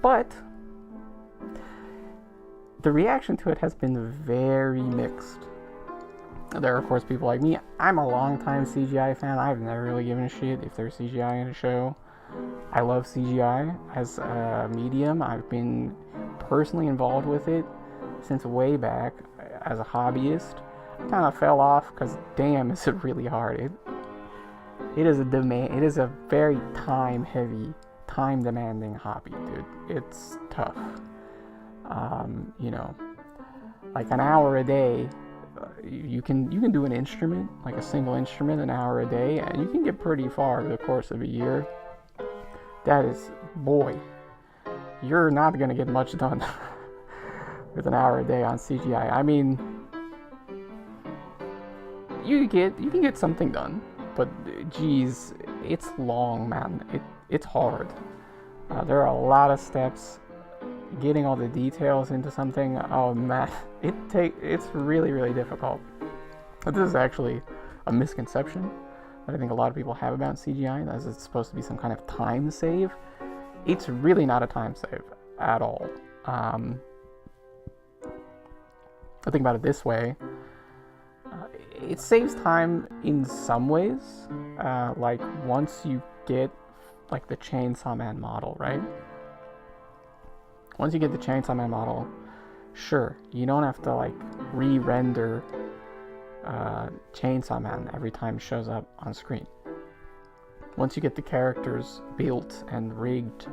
But the reaction to it has been very mixed. There are, of course, people like me. I'm a longtime CGI fan. I've never really given a shit if there's CGI in a show. I love CGI as a medium. I've been personally involved with it since way back as a hobbyist. I kind of fell off because, damn, is it really hard. It is a very time-heavy, time-demanding hobby, dude. It's tough. You know, like an hour a day. You can do an instrument, like a single instrument, an hour a day, and you can get pretty far over the course of a year. That is, boy, you're not gonna get much done with an hour a day on CGI. I mean, you can get something done, but geez, it's long, man. It's hard. There are a lot of steps. Getting all the details into something, oh man, it's really, really difficult. But this is actually a misconception that I think a lot of people have about CGI, as it's supposed to be some kind of time save. It's really not a time save at all. I think about it this way. It saves time in some ways, like once you get like the Chainsaw Man model, right? Once you get the Chainsaw Man model, sure, you don't have to like re-render Chainsaw Man every time it shows up on screen. Once you get the characters built and rigged,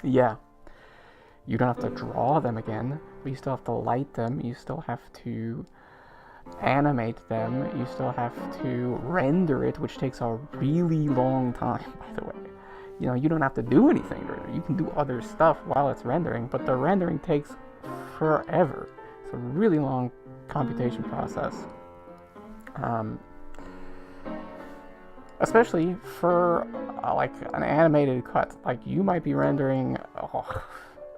yeah, you don't have to draw them again, but you still have to light them, you still have to animate them, you still have to render it, which takes a really long time, by the way. You know, you don't have to do anything. You can do other stuff while it's rendering, but the rendering takes forever. It's a really long computation process. Especially for like an animated cut. Like you might be rendering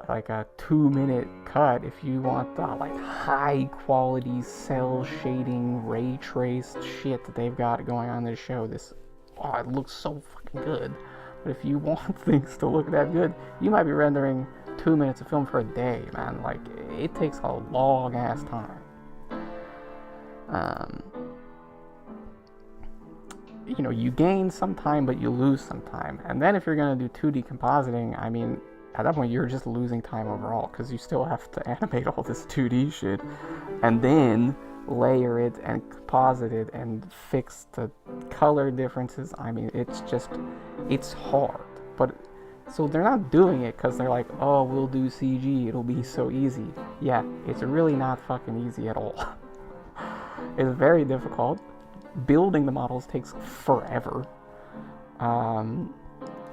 like a 2-minute cut if you want the like high quality cell shading ray traced shit that they've got going on in this show. It looks so fucking good. But if you want things to look that good, you might be rendering 2 minutes of film for a day, man. Like, it takes a long ass time. You know, you gain some time, but you lose some time. And then if you're gonna do 2D compositing, I mean, at that point you're just losing time overall, because you still have to animate all this 2D shit, and then layer it and composite it and fix the color differences. I mean, it's hard. But so they're not doing it because they're like, oh, we'll do CG, it'll be so easy. Yeah, it's really not fucking easy at all. is very difficult. Building the models takes forever.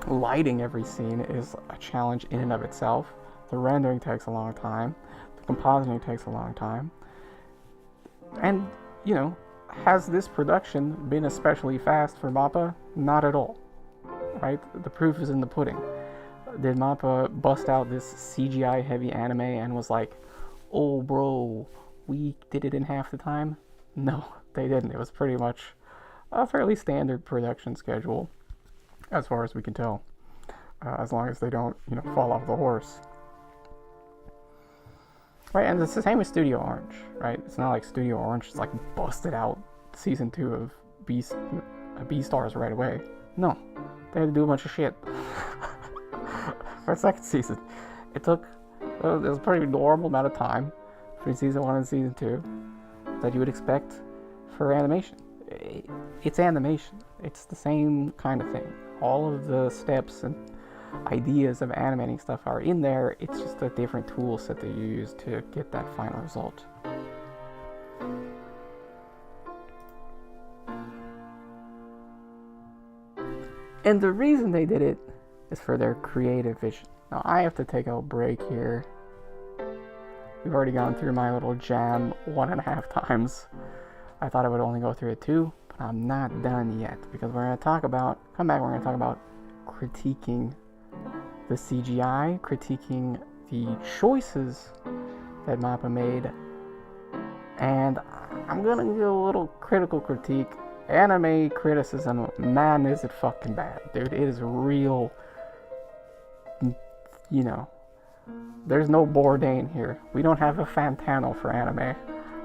Lighting every scene is a challenge in and of itself. The rendering takes a long time. The compositing takes a long time. And, you know, has this production been especially fast for Mappa? Not at all. Right? The proof is in the pudding. Did Mappa bust out this CGI heavy anime and was like, oh bro, we did it in half the time? No, they didn't. It was pretty much a fairly standard production schedule, as far as we can tell. As long as they don't, you know, fall off the horse. Right, and it's the same with Studio Orange, right? It's not like Studio Orange just like busted out season 2 of Beastars right away. No, they had to do a bunch of shit for a second season. It was a pretty normal amount of time between season 1 and season 2 that you would expect for animation. It's animation. It's the same kind of thing. All of the steps and ideas of animating stuff are in there. It's just a different tool set that you use to get that final result. And the reason they did it is for their creative vision. Now I have to take a break here. We've already gone through my little jam 1.5 times. I thought I would only go through it 2, but I'm not done yet, because we're going to talk about, we're going to talk about critiquing the CGI, critiquing the choices that Mappa made, and I'm going to give a little critical critique. Anime criticism, man, is it fucking bad, dude. It is real, you know, there's no Bourdain here. We don't have a Fantano for anime.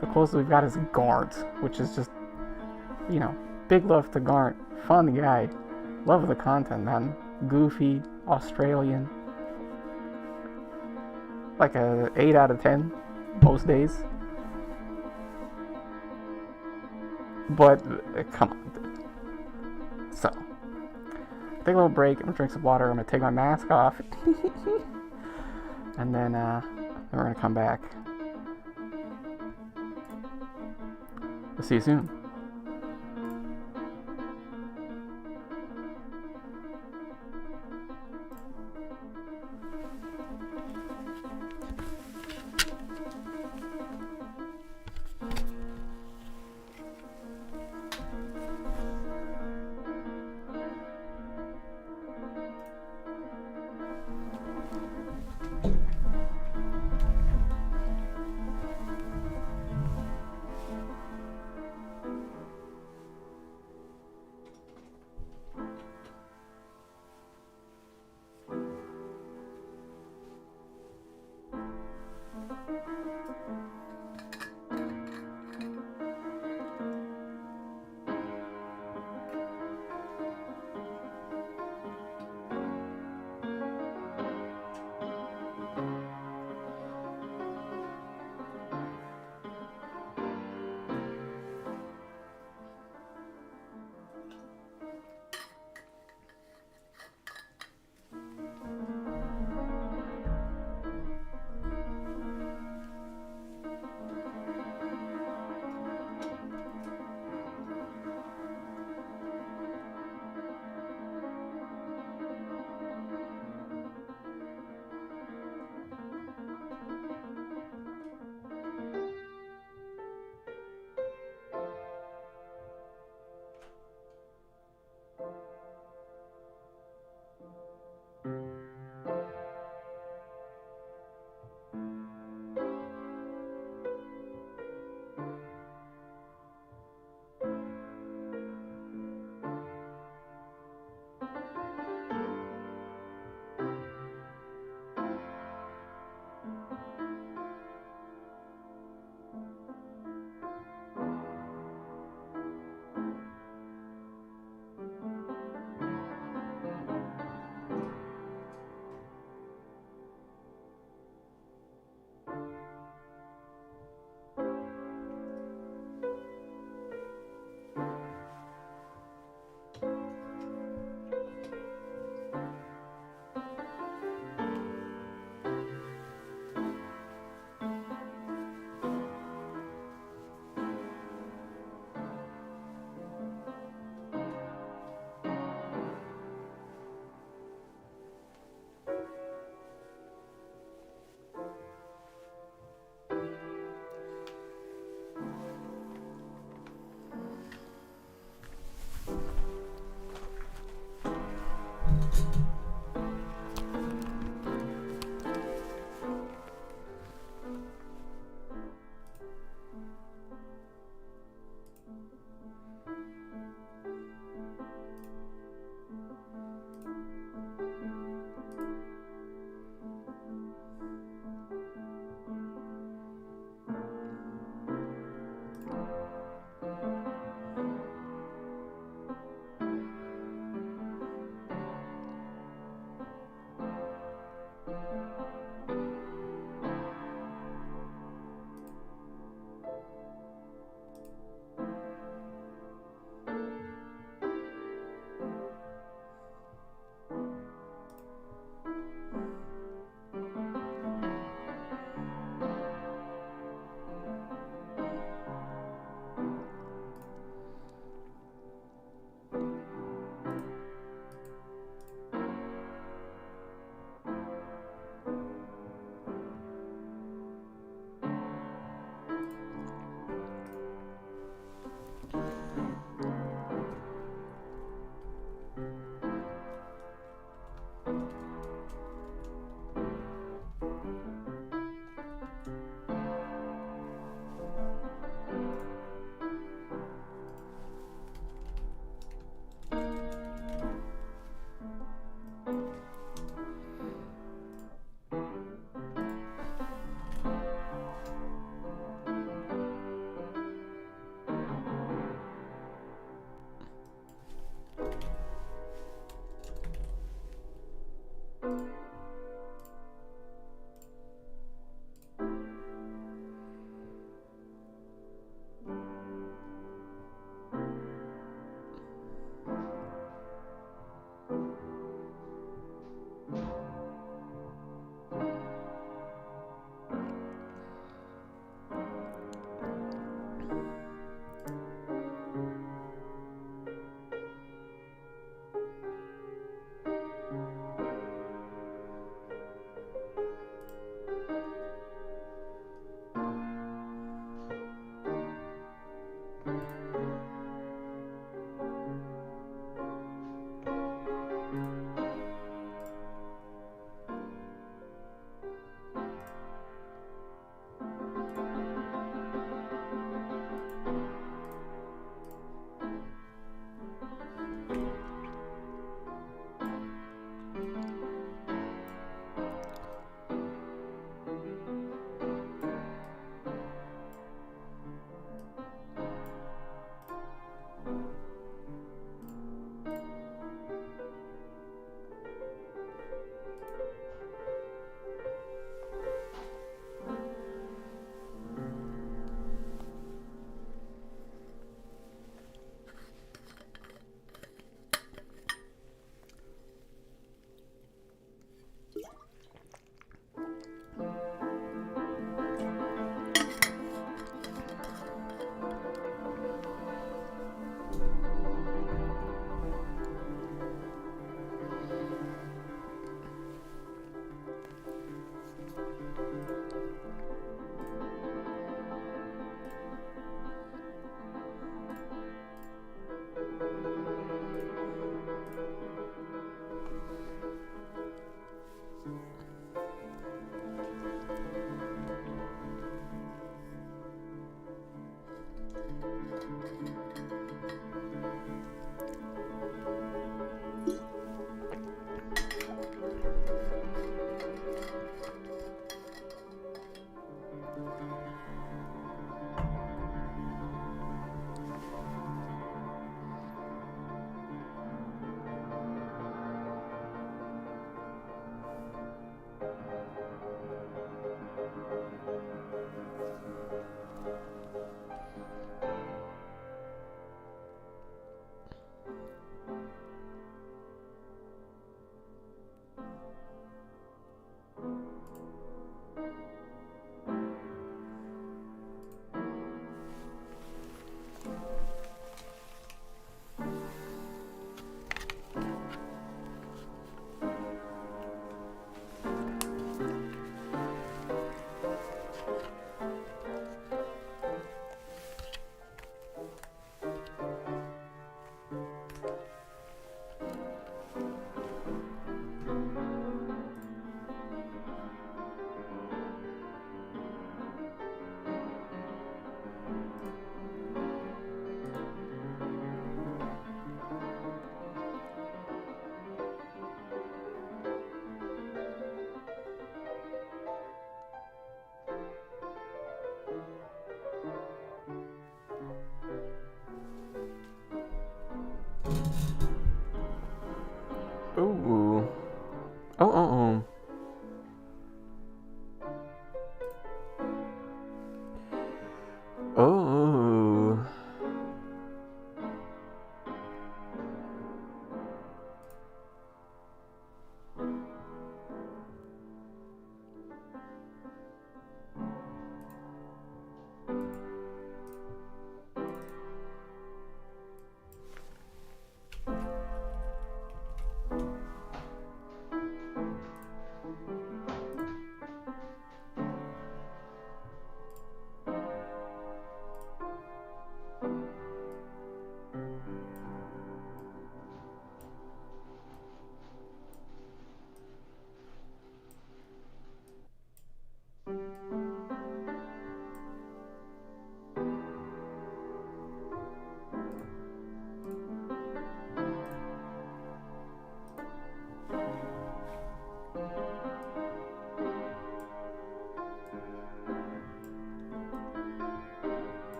The closest we've got is Garnt, which is just, you know, big love to Garnt. Fun guy. Love the content, man. Goofy, Australian. Like a 8 out of 10 most days. But, come on. So, take a little break. I'm gonna drink some water. I'm gonna take my mask off. And then we're gonna come back. We'll see you soon.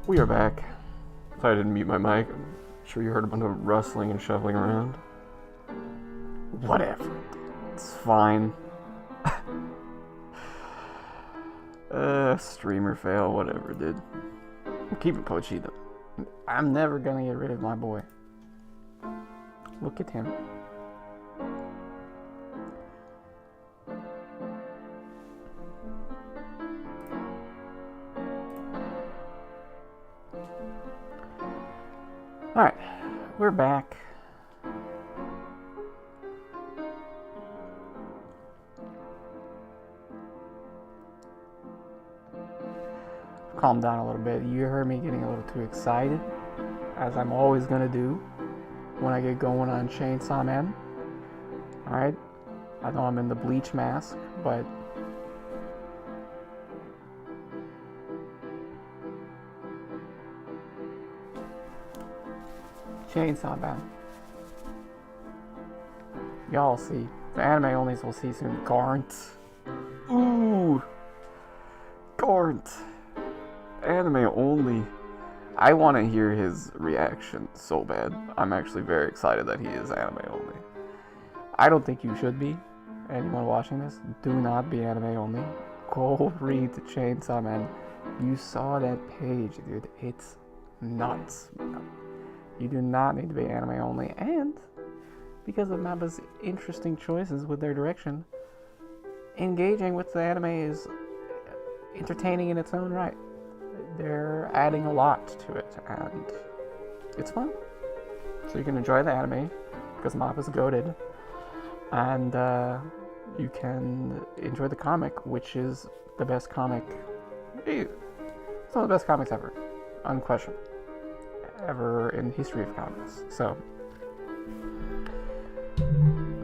We are back. Sorry I didn't mute my mic. I'm sure you heard a bunch of rustling and shuffling around. Whatever. It's fine. Streamer fail, whatever, dude. I'm keeping Pochita. I'm never gonna get rid of my boy. Look at him. Alright, we're back. Calm down a little bit. You heard me getting a little too excited, as I'm always gonna do when I get going on Chainsaw Man. Alright, I know I'm in the bleach mask, but Chainsaw Man. Y'all see. The anime onlys will see soon. Garnt. Ooh! Garnt. Anime only. I want to hear his reaction so bad. I'm actually very excited that he is anime only. I don't think you should be. Anyone watching this, do not be anime only. Go read the Chainsaw Man. You saw that page, dude. It's nuts. You do not need to be anime only, and because of Mappa's interesting choices with their direction, engaging with the anime is entertaining in its own right. They're adding a lot to it, and it's fun. So you can enjoy the anime, because Mappa's goated, and you can enjoy the comic, which is the best comic. It's one of the best comics ever, unquestioned. Ever in the history of comics. So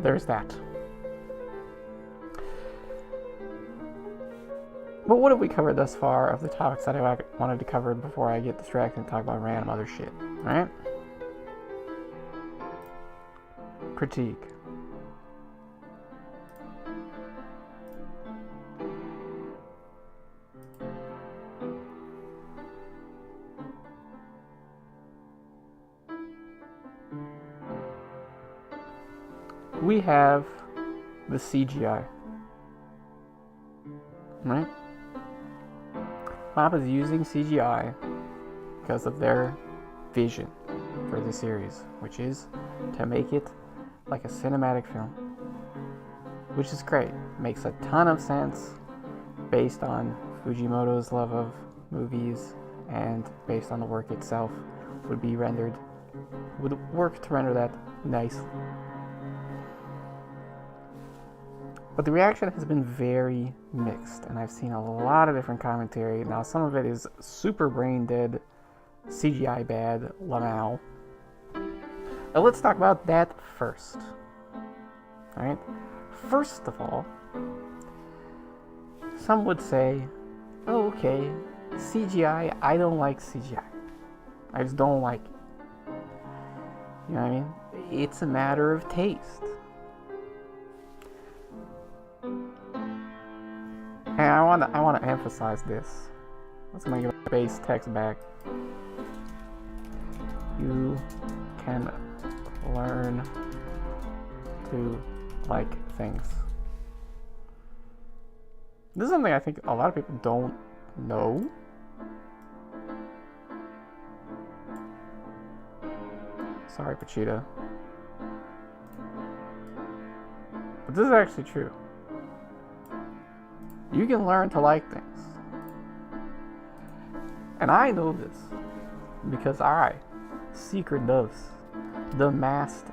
there's that. But what have we covered thus far of the topics that I wanted to cover before I get distracted and talk about random other shit? Alright? Critique. We have the CGI, right? Mappa's using CGI because of their vision for the series, which is to make it like a cinematic film, which is great. Makes a ton of sense based on Fujimoto's love of movies and based on the work itself would work to render that nicely. But the reaction has been very mixed, and I've seen a lot of different commentary. Now, some of it is super brain dead, CGI bad, lamau. Now, let's talk about that first. Alright? First of all, some would say, oh, okay, CGI, I don't like CGI. I just don't like it. You know what I mean? It's a matter of taste. And I want to emphasize this. Let's make a base text back. You can learn to like things. This is something I think a lot of people don't know. Sorry, Pochita. But this is actually true. You can learn to like things. And I know this because I, Secret Doves, the masked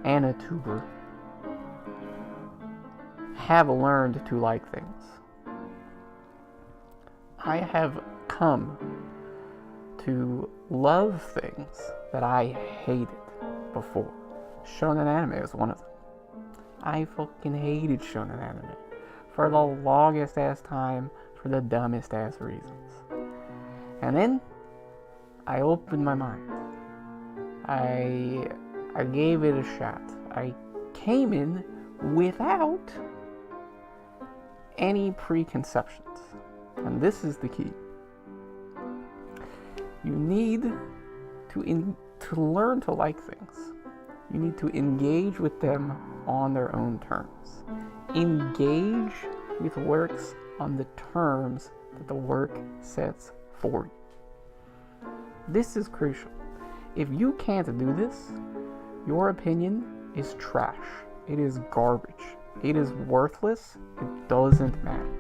anituber, have learned to like things. I have come to love things that I hated before. Shonen anime is one of them. I fucking hated shonen anime for the longest ass time, for the dumbest ass reasons. And then I opened my mind. I gave it a shot. I came in without any preconceptions. And this is the key. You need to learn to like things. You need to engage with them on their own terms. Engage with works on the terms that the work sets for you. This is crucial. If you can't do this, your opinion is trash. It is garbage. It is worthless. It doesn't matter.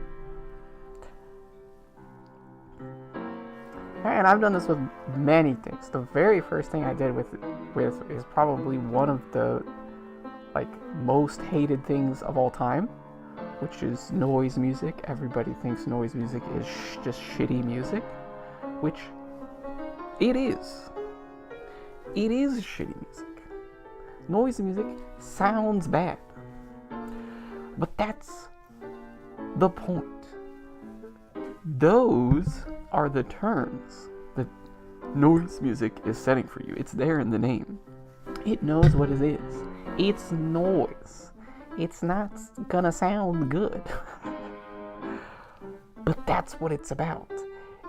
And I've done this with many things. The very first thing I did with is probably one of the most hated things of all time, which is noise music. Everybody thinks noise music is just shitty music, which it is. It is shitty music. Noise music sounds bad. But that's the point. Those are the terms that noise music is setting for you. It's there in the name. It knows what it is. It's noise. It's not gonna sound good. But that's what it's about.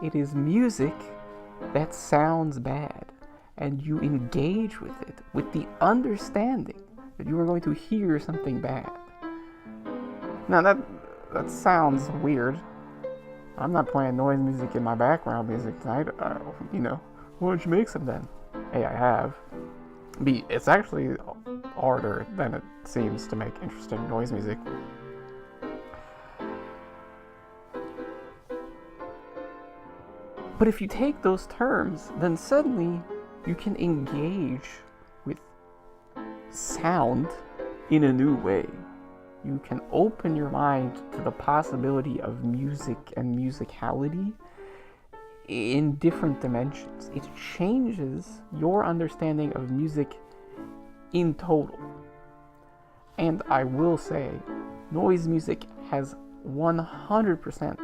It is music that sounds bad, and you engage with it with the understanding that you are going to hear something bad. Now that sounds weird. I'm not playing noise music in my background music tonight. Why don't you make some then? Hey, I have. It's actually harder than it seems to make interesting noise music. But if you take those terms, then suddenly you can engage with sound in a new way. You can open your mind to the possibility of music and musicality in different dimensions. It changes your understanding of music in total. And I will say, noise music has 100%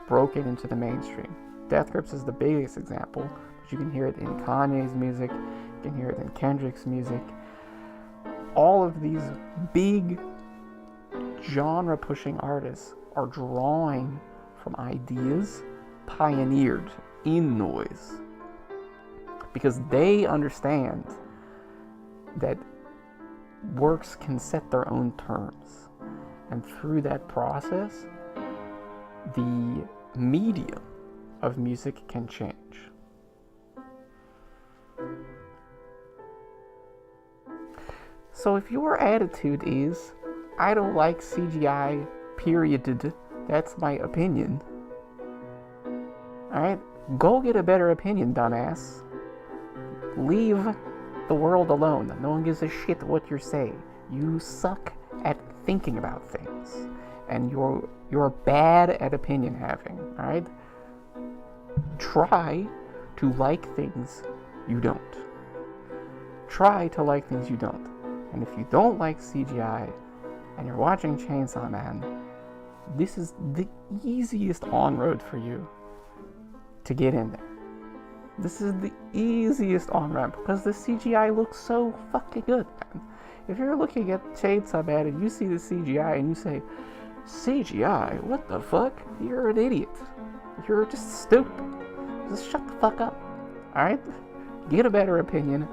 broken into the mainstream. Death Grips is the biggest example, but you can hear it in Kanye's music, you can hear it in Kendrick's music. All of these big genre-pushing artists are drawing from ideas pioneered in noise because they understand that works can set their own terms, and through that process the medium of music can change. So if your attitude is, I don't like CGI, period, that's my opinion, alright, go get a better opinion, dumbass. Leave the world alone. No one gives a shit what you say. You suck at thinking about things, and you're bad at opinion having, alright? Try to like things you don't. Try to like things you don't. And if you don't like CGI, and you're watching Chainsaw Man, this is the easiest on-road for you to get in there. This is the easiest on-ramp because the CGI looks so fucking good, man. If you're looking at Chainsaw Man and you see the CGI and you say, CGI? What the fuck? You're an idiot. You're just stupid. Just shut the fuck up, alright? Get a better opinion.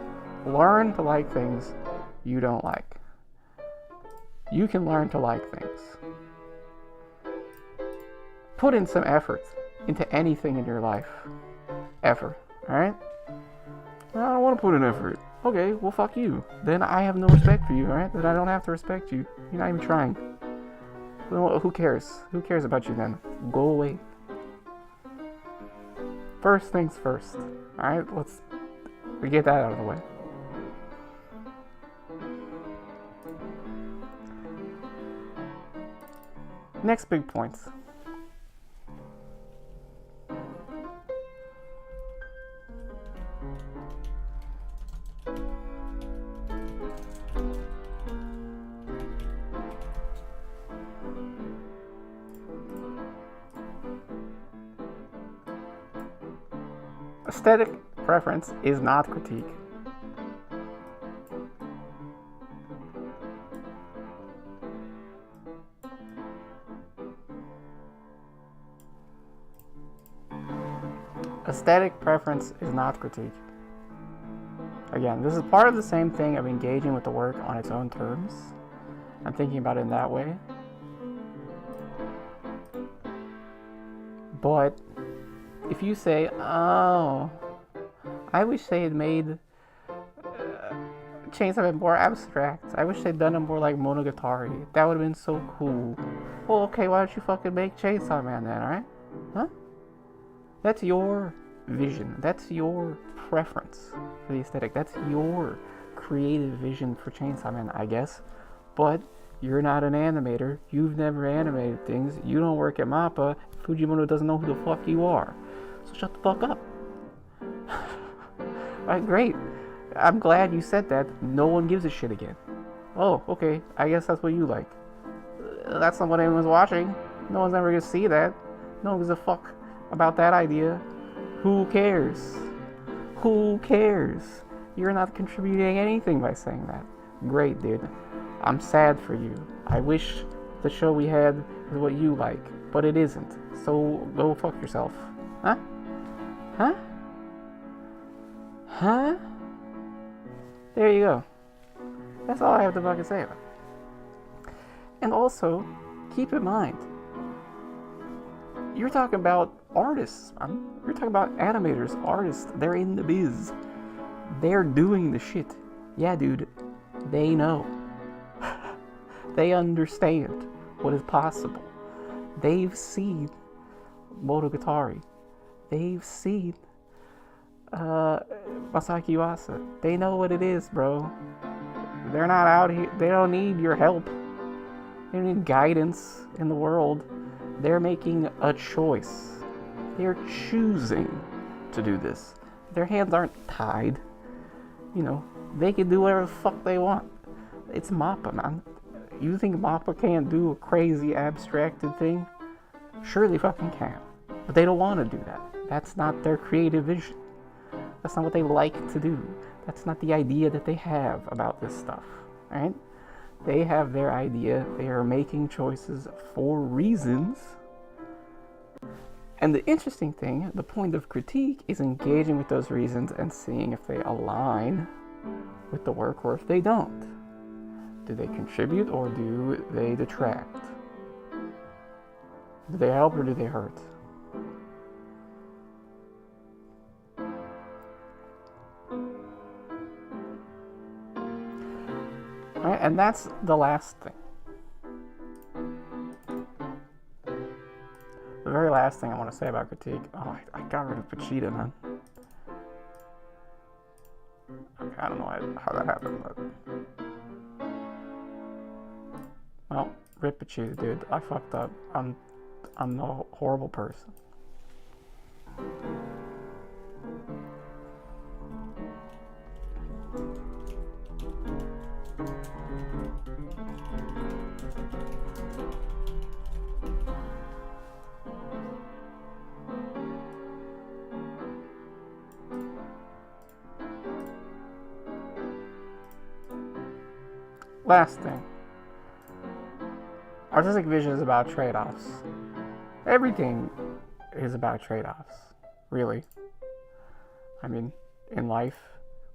Learn to like things you don't like. You can learn to like things. Put in some effort into anything in your life. Ever. Alright? I don't want to put in effort. Okay, well fuck you. Then I have no respect for you, alright? Then I don't have to respect you. You're not even trying. Well, who cares? Who cares about you then? Go away. First things first. Alright? Let's get that out of the way. Next big point. Aesthetic preference is not critique. Aesthetic preference is not critique. Again, this is part of the same thing of engaging with the work on its own terms. I'm thinking about it in that way. But if you say, oh, I wish they had made Chainsaw Man more abstract. I wish they'd done it more like Monogatari. That would have been so cool. Well, okay, why don't you fucking make Chainsaw Man then, alright? Huh? That's your vision. That's your preference for the aesthetic. That's your creative vision for Chainsaw Man, I guess. But you're not an animator. You've never animated things. You don't work at Mappa. Fujimoto doesn't know who the fuck you are. So shut the fuck up. Alright, great. I'm glad you said that. No one gives a shit again. Oh, okay. I guess that's what you like. That's not what anyone's watching. No one's ever gonna see that. No one gives a fuck about that idea. Who cares? Who cares? You're not contributing anything by saying that. Great, dude. I'm sad for you. I wish the show we had is what you like, but it isn't. So go fuck yourself. Huh? Huh? Huh? There you go. That's all I have to fucking say about it. And also, keep in mind, you're talking about artists, man. You're talking about animators, artists. They're in the biz. They're doing the shit. Yeah, dude. They know. They understand what is possible. They've seen Monogatari. They've seen Masaki Yuasa. They know what it is, bro. They're not out here. They don't need your help. They don't need guidance in the world. They're making a choice. They're choosing to do this. Their hands aren't tied. You know, they can do whatever the fuck they want. It's Mappa, man. You think Mappa can't do a crazy abstracted thing? Sure they fucking can. But they don't want to do that. That's not their creative vision. That's not what they like to do. That's not the idea that they have about this stuff, right? They have their idea. They are making choices for reasons. And the interesting thing, the point of critique, is engaging with those reasons and seeing if they align with the work or if they don't. Do they contribute or do they detract? Do they help or do they hurt? Right, and that's the last thing. The very last thing I want to say about critique. Oh, I got rid of Pochita, man. Okay, I don't know how that happened, but... Well, rip Pochita, dude. I fucked up. I'm a horrible person. Last thing. Artistic vision is about trade-offs. Everything is about trade-offs, really. I mean, in life,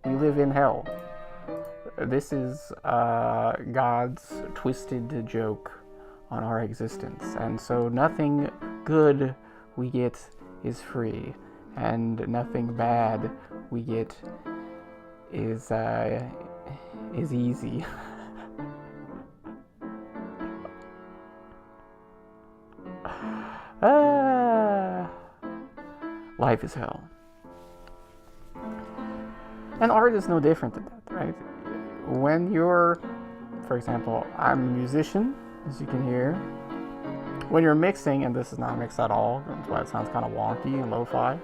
we live in hell. This is God's twisted joke on our existence. And so nothing good we get is free. And nothing bad we get is easy. Life is hell. And art is no different than that, right? When you're, for example, I'm a musician, as you can hear. When you're mixing, and this is not mixed at all, that's why it sounds kind of wonky and lo-fi.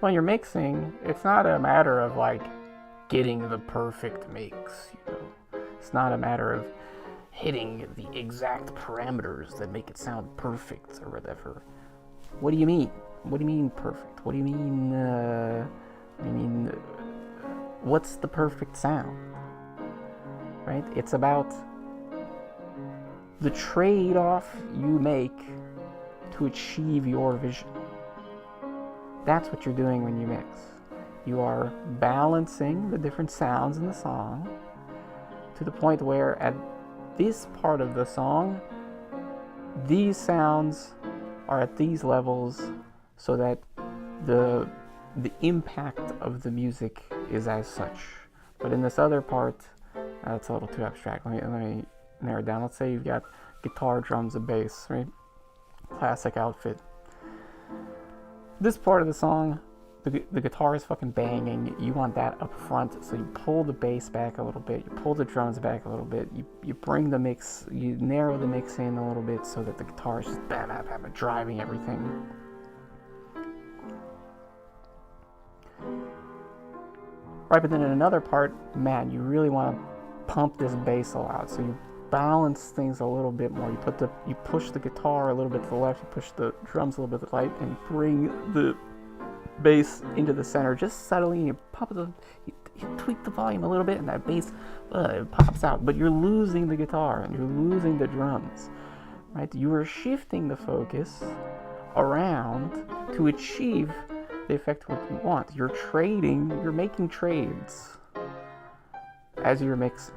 When you're mixing, it's not a matter of like getting the perfect mix, you know. It's not a matter of hitting the exact parameters that make it sound perfect or whatever. What do you mean? What do you mean perfect? What do you mean, what's the perfect sound? Right? It's about the trade-off you make to achieve your vision. That's what you're doing when you mix. You are balancing the different sounds in the song to the point where at this part of the song, these sounds are at these levels so that the impact of the music is as such. But in this other part, that's a little too abstract. Let me narrow it down. Let's say you've got guitar, drums, and bass, right? Classic outfit. This part of the song, the guitar is fucking banging. You want that up front, so you pull the bass back a little bit, you pull the drums back a little bit, you bring the mix, you narrow the mix in a little bit so that the guitar is just bam, bam, bam, driving everything. Right, but then in another part, man, you really want to pump this bass a lot, so you balance things a little bit more. You push the guitar a little bit to the left, you push the drums a little bit to the right, and bring the bass into the center just subtly, and you pop it, you tweak the volume a little bit, and that bass it pops out. But you're losing the guitar and you're losing the drums, right? You are shifting the focus around to achieve the effect what you want. You're making trades as you're mixing.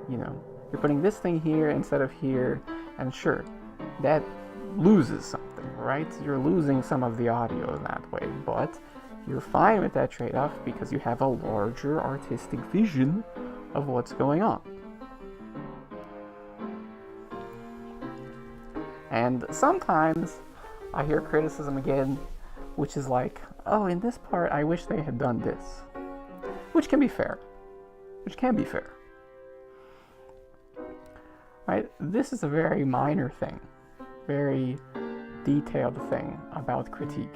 You know, you're putting this thing here instead of here, and sure, that loses something, right? You're losing some of the audio that way, but you're fine with that trade-off because you have a larger artistic vision of what's going on. And sometimes I hear criticism again, which is like, oh, in this part, I wish they had done this. Which can be fair. Right? This is a very minor thing, very detailed thing about critique.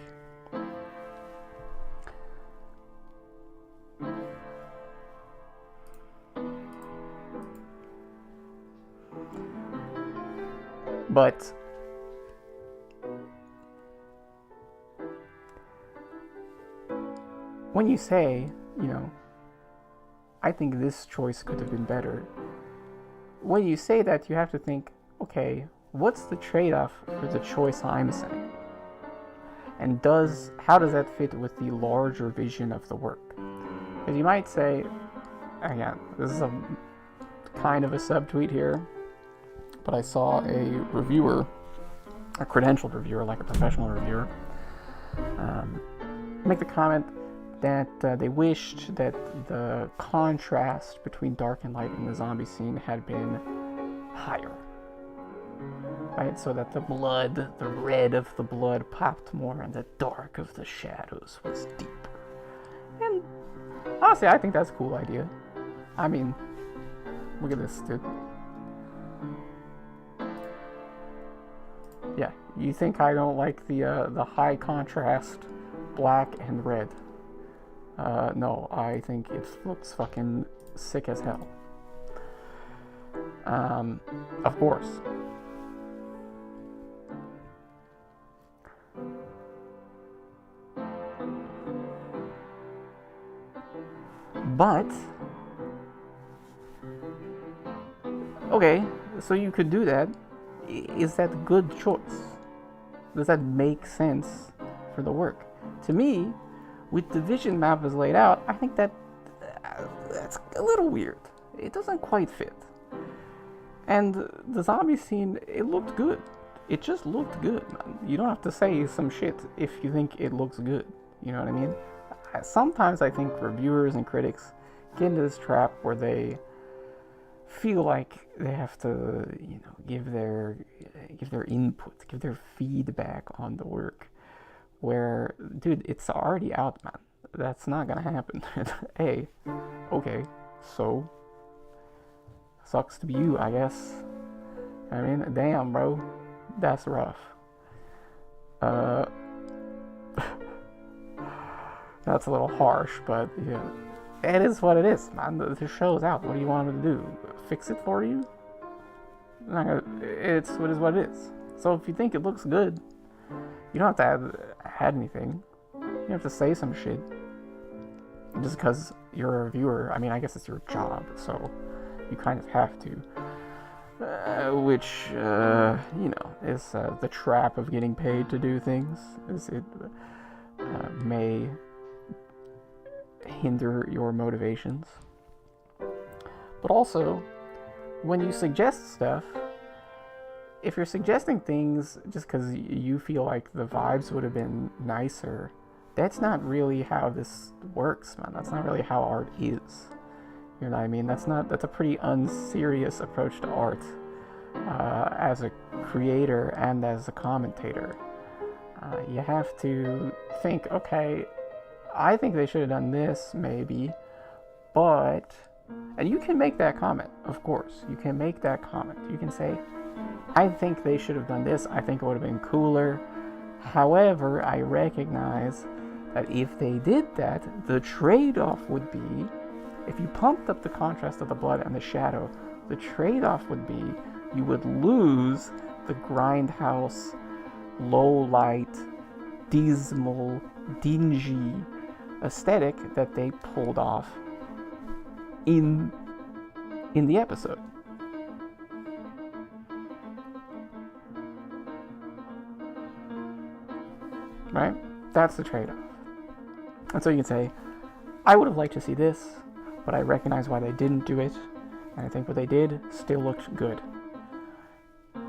But when you say, you know, I think this choice could have been better, when you say that, you have to think, okay, what's the trade-off for the choice I'm saying? And how does that fit with the larger vision of the work? Because you might say, again, this is a kind of a subtweet here, but I saw a reviewer, a credentialed reviewer, like a professional reviewer, make the comment that they wished that the contrast between dark and light in the zombie scene had been higher. Right? So that the red of the blood popped more and the dark of the shadows was deeper. And honestly, I think that's a cool idea. I mean, look at this, dude. Yeah, you think I don't like the high contrast black and red? No, I think it looks fucking sick as hell. Of course. But, okay, so you could do that. Is that a good choice? Does that make sense for the work? To me, with the vision map as laid out, I think that's a little weird. It doesn't quite fit. And the zombie scene, it looked good. It just looked good, man. You don't have to say some shit if you think it looks good. You know what I mean? Sometimes I think reviewers and critics get into this trap where they feel like they have to, you know, give their input, give their feedback on the work. Where, dude, it's already out, man. That's not gonna happen. Hey, okay, so sucks to be you, I guess. I mean, damn, bro, that's rough. That's a little harsh, but yeah, it is what it is, man. The show's out. What do you want me to do? Fix it for you? It's what it is. So if you think it looks good, you don't have to add anything. You have to say some shit. Just because you're a reviewer, I mean, I guess it's your job, so you kind of have to. Which, you know, is the trap of getting paid to do things. Is it? may hinder your motivations. But also, when you suggest stuff, if you're suggesting things just because you feel like the vibes would have been nicer, that's not really how this works, man. That's not really how art is. You know what I mean? That's a pretty unserious approach to art as a creator and as a commentator. You have to think, okay, I think they should have done this, maybe, but... And you can make that comment, of course. You can make that comment. You can say, I think they should have done this. I think it would have been cooler. However, I recognize that if they did that, the trade-off would be, if you pumped up the contrast of the blood and the shadow, the trade-off would be you would lose the grindhouse, low-light, dismal, dingy aesthetic that they pulled off in the episode. Right? That's the trade-off. And so you can say, I would have liked to see this, but I recognize why they didn't do it, and I think what they did still looked good.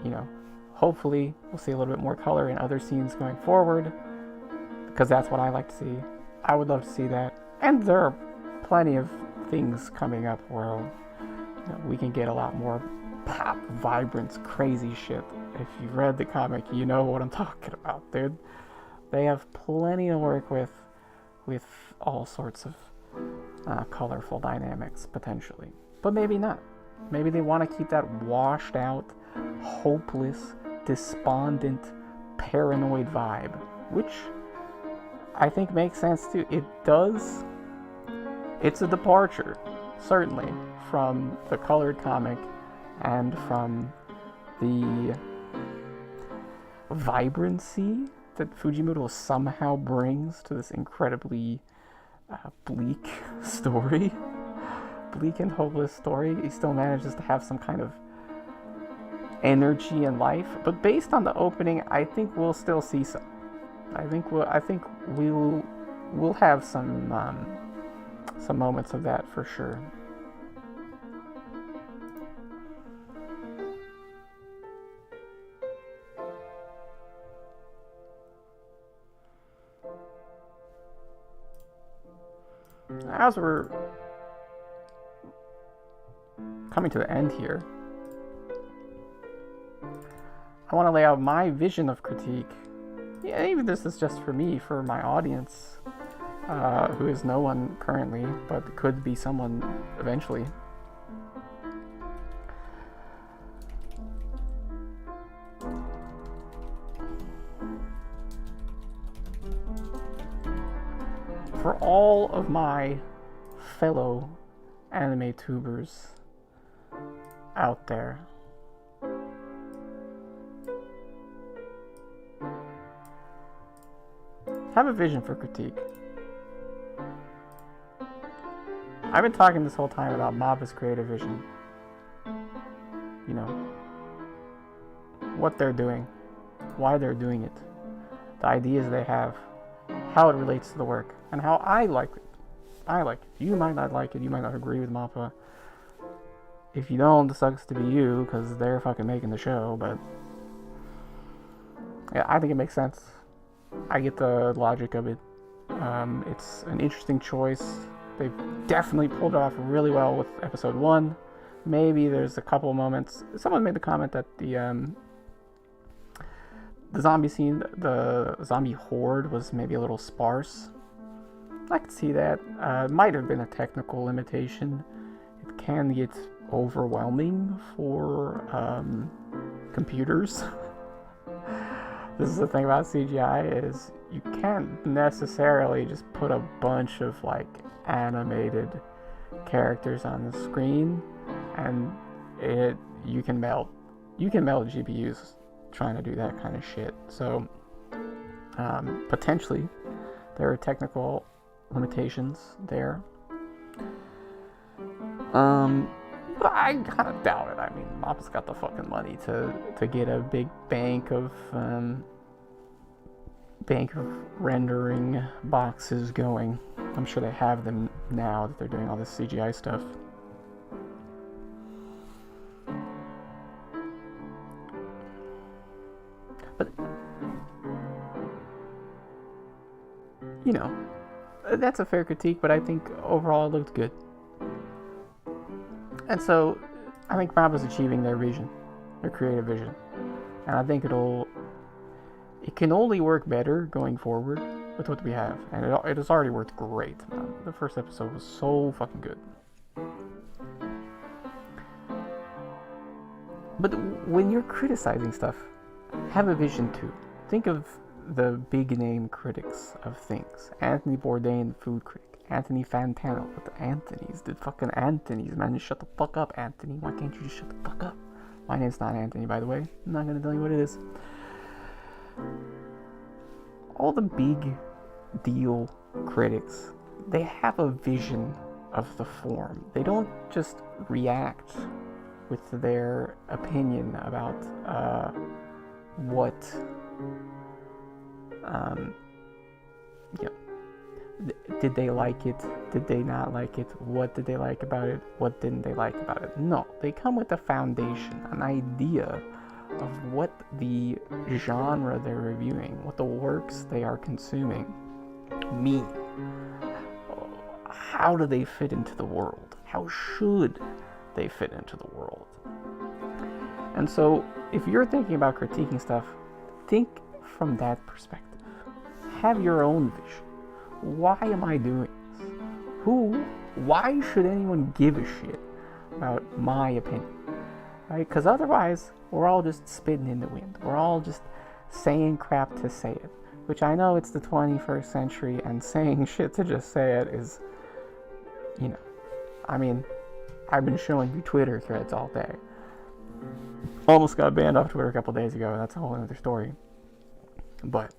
You know, hopefully we'll see a little bit more color in other scenes going forward, because that's what I like to see. I would love to see that. And there are plenty of things coming up where, you know, we can get a lot more pop, vibrance, crazy shit. If you've read the comic, you know what I'm talking about, dude. They have plenty to work with all sorts of colorful dynamics, potentially. But maybe not. Maybe they want to keep that washed out, hopeless, despondent, paranoid vibe, which I think makes sense too. It does. It's a departure, certainly, from the colored comic and from the vibrancy that Fujimoto somehow brings to this incredibly bleak story. Bleak and hopeless story. He still manages to have some kind of energy and life. But based on the opening, I think we'll still see some. I think we'll have some moments of that for sure. As we're coming to the end here, I want to lay out my vision of critique. Yeah, even this is just for me, for my audience, who is no one currently, but could be someone eventually. For all of my fellow anime tubers out there, have a vision for critique. I've been talking this whole time about Mappas' creative vision. You know, what they're doing, why they're doing it, the ideas they have, how it relates to the work, and how I like it. I like it. You might not like it, you might not agree with Mappa. If you don't, it sucks to be you, because they're fucking making the show, but yeah, I think it makes sense. I get the logic of it. It's an interesting choice. They've definitely pulled it off really well with episode 1. Maybe there's a couple moments. Someone made the comment that the zombie scene, the zombie horde, was maybe a little sparse. I could see that. It might have been a technical limitation. It can get overwhelming for computers. This is the thing about CGI, is you can't necessarily just put a bunch of like animated characters on the screen and you can melt GPUs trying to do that kind of shit. So potentially there are technical limitations there. But I kind of doubt it. I mean, Mappa's got the fucking money to get a big bank of bank of rendering boxes going. I'm sure they have them now that they're doing all this CGI stuff. But, you know, that's a fair critique, but I think overall it looked good. And so, I think Mappas is achieving their vision, their creative vision. And I think it can only work better going forward with what we have. And it has already worked great. The first episode was so fucking good. But when you're criticizing stuff, have a vision too. Think of the big name critics of things. Anthony Bourdain, food critic. Anthony Fantano with the Anthony's. The fucking Anthony's, man. Just shut the fuck up, Anthony. Why can't you just shut the fuck up? My name's not Anthony, by the way. I'm not gonna tell you what it is. All the big deal critics, they have a vision of the form. They don't just react with their opinion about what you know, did they like it? Did they not like it? What did they like about it? What didn't they like about it? No, they come with a foundation, an idea of what the genre they're reviewing, what the works they are consuming mean. How do they fit into the world? How should they fit into the world? And so, if you're thinking about critiquing stuff, think from that perspective. Have your own vision. Why am I doing this? Why should anyone give a shit about my opinion? Right? Because otherwise, we're all just spitting in the wind. We're all just saying crap to say it. Which I know it's the 21st century, and saying shit to just say it is, you know, I mean, I've been showing you Twitter threads all day. Almost got banned off Twitter a couple days ago. That's a whole other story. But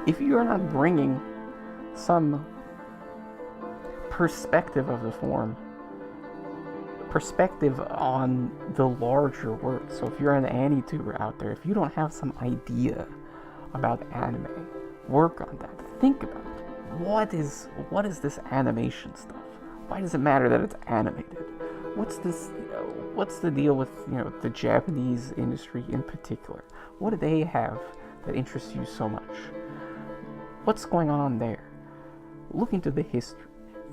if you're not bringing some perspective of the form, perspective on the larger work, so if you're an anituber out there, if you don't have some idea about anime, work on that. Think about it. What is this animation stuff? Why does it matter that it's animated? What's the deal with, you know, the Japanese industry in particular? What do they have that interests you so much? What's going on there? Look into the history.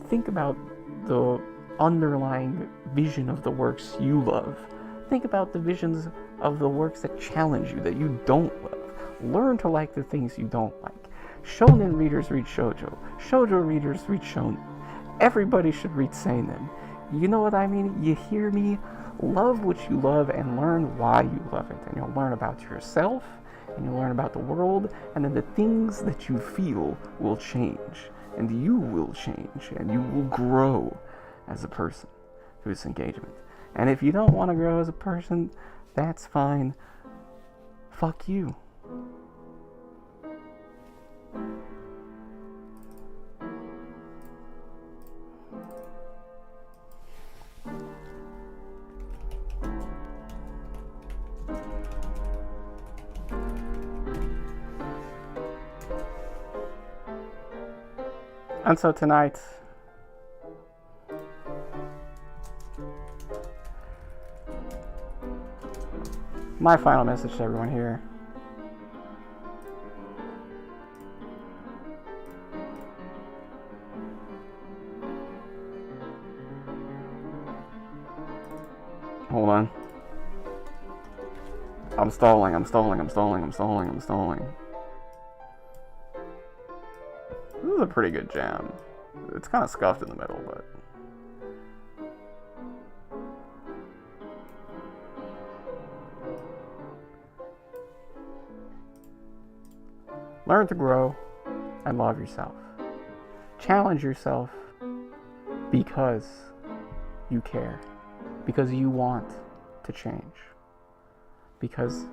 Think about the underlying vision of the works you love. Think about the visions of the works that challenge you, that you don't love. Learn to like the things you don't like. Shonen readers read shoujo. Shoujo readers read shonen. Everybody should read seinen. You know what I mean? You hear me? Love what you love and learn why you love it. And you'll learn about yourself, and you'll learn about the world, and then the things that you feel will change. And you will change, and you will grow as a person through this engagement. And if you don't want to grow as a person, that's fine. Fuck you. And so tonight, my final message to everyone here. Hold on. I'm stalling. This is a pretty good jam. It's kind of scuffed in the middle, but... Learn to grow and love yourself. Challenge yourself because you care. Because you want to change. Because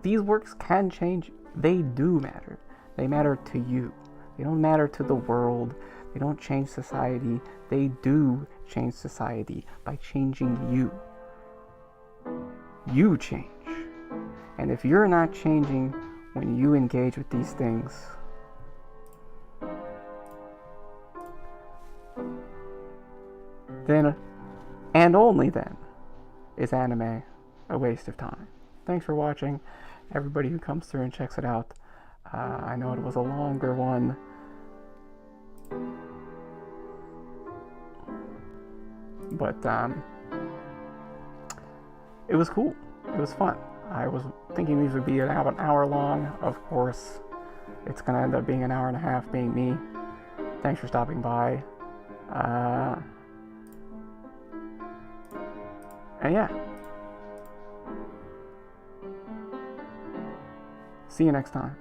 these works can change. They do matter. They matter to you. They don't matter to the world. They don't change society. They do change society by changing you. You change. And if you're not changing when you engage with these things, then, and only then, is anime a waste of time. Thanks for watching, everybody who comes through and checks it out. I know it was a longer one, but it was cool. It was fun. I was thinking these would be about an hour long. Of course, it's gonna end up being an hour and a half, being me. Thanks for stopping by. And yeah. See you next time.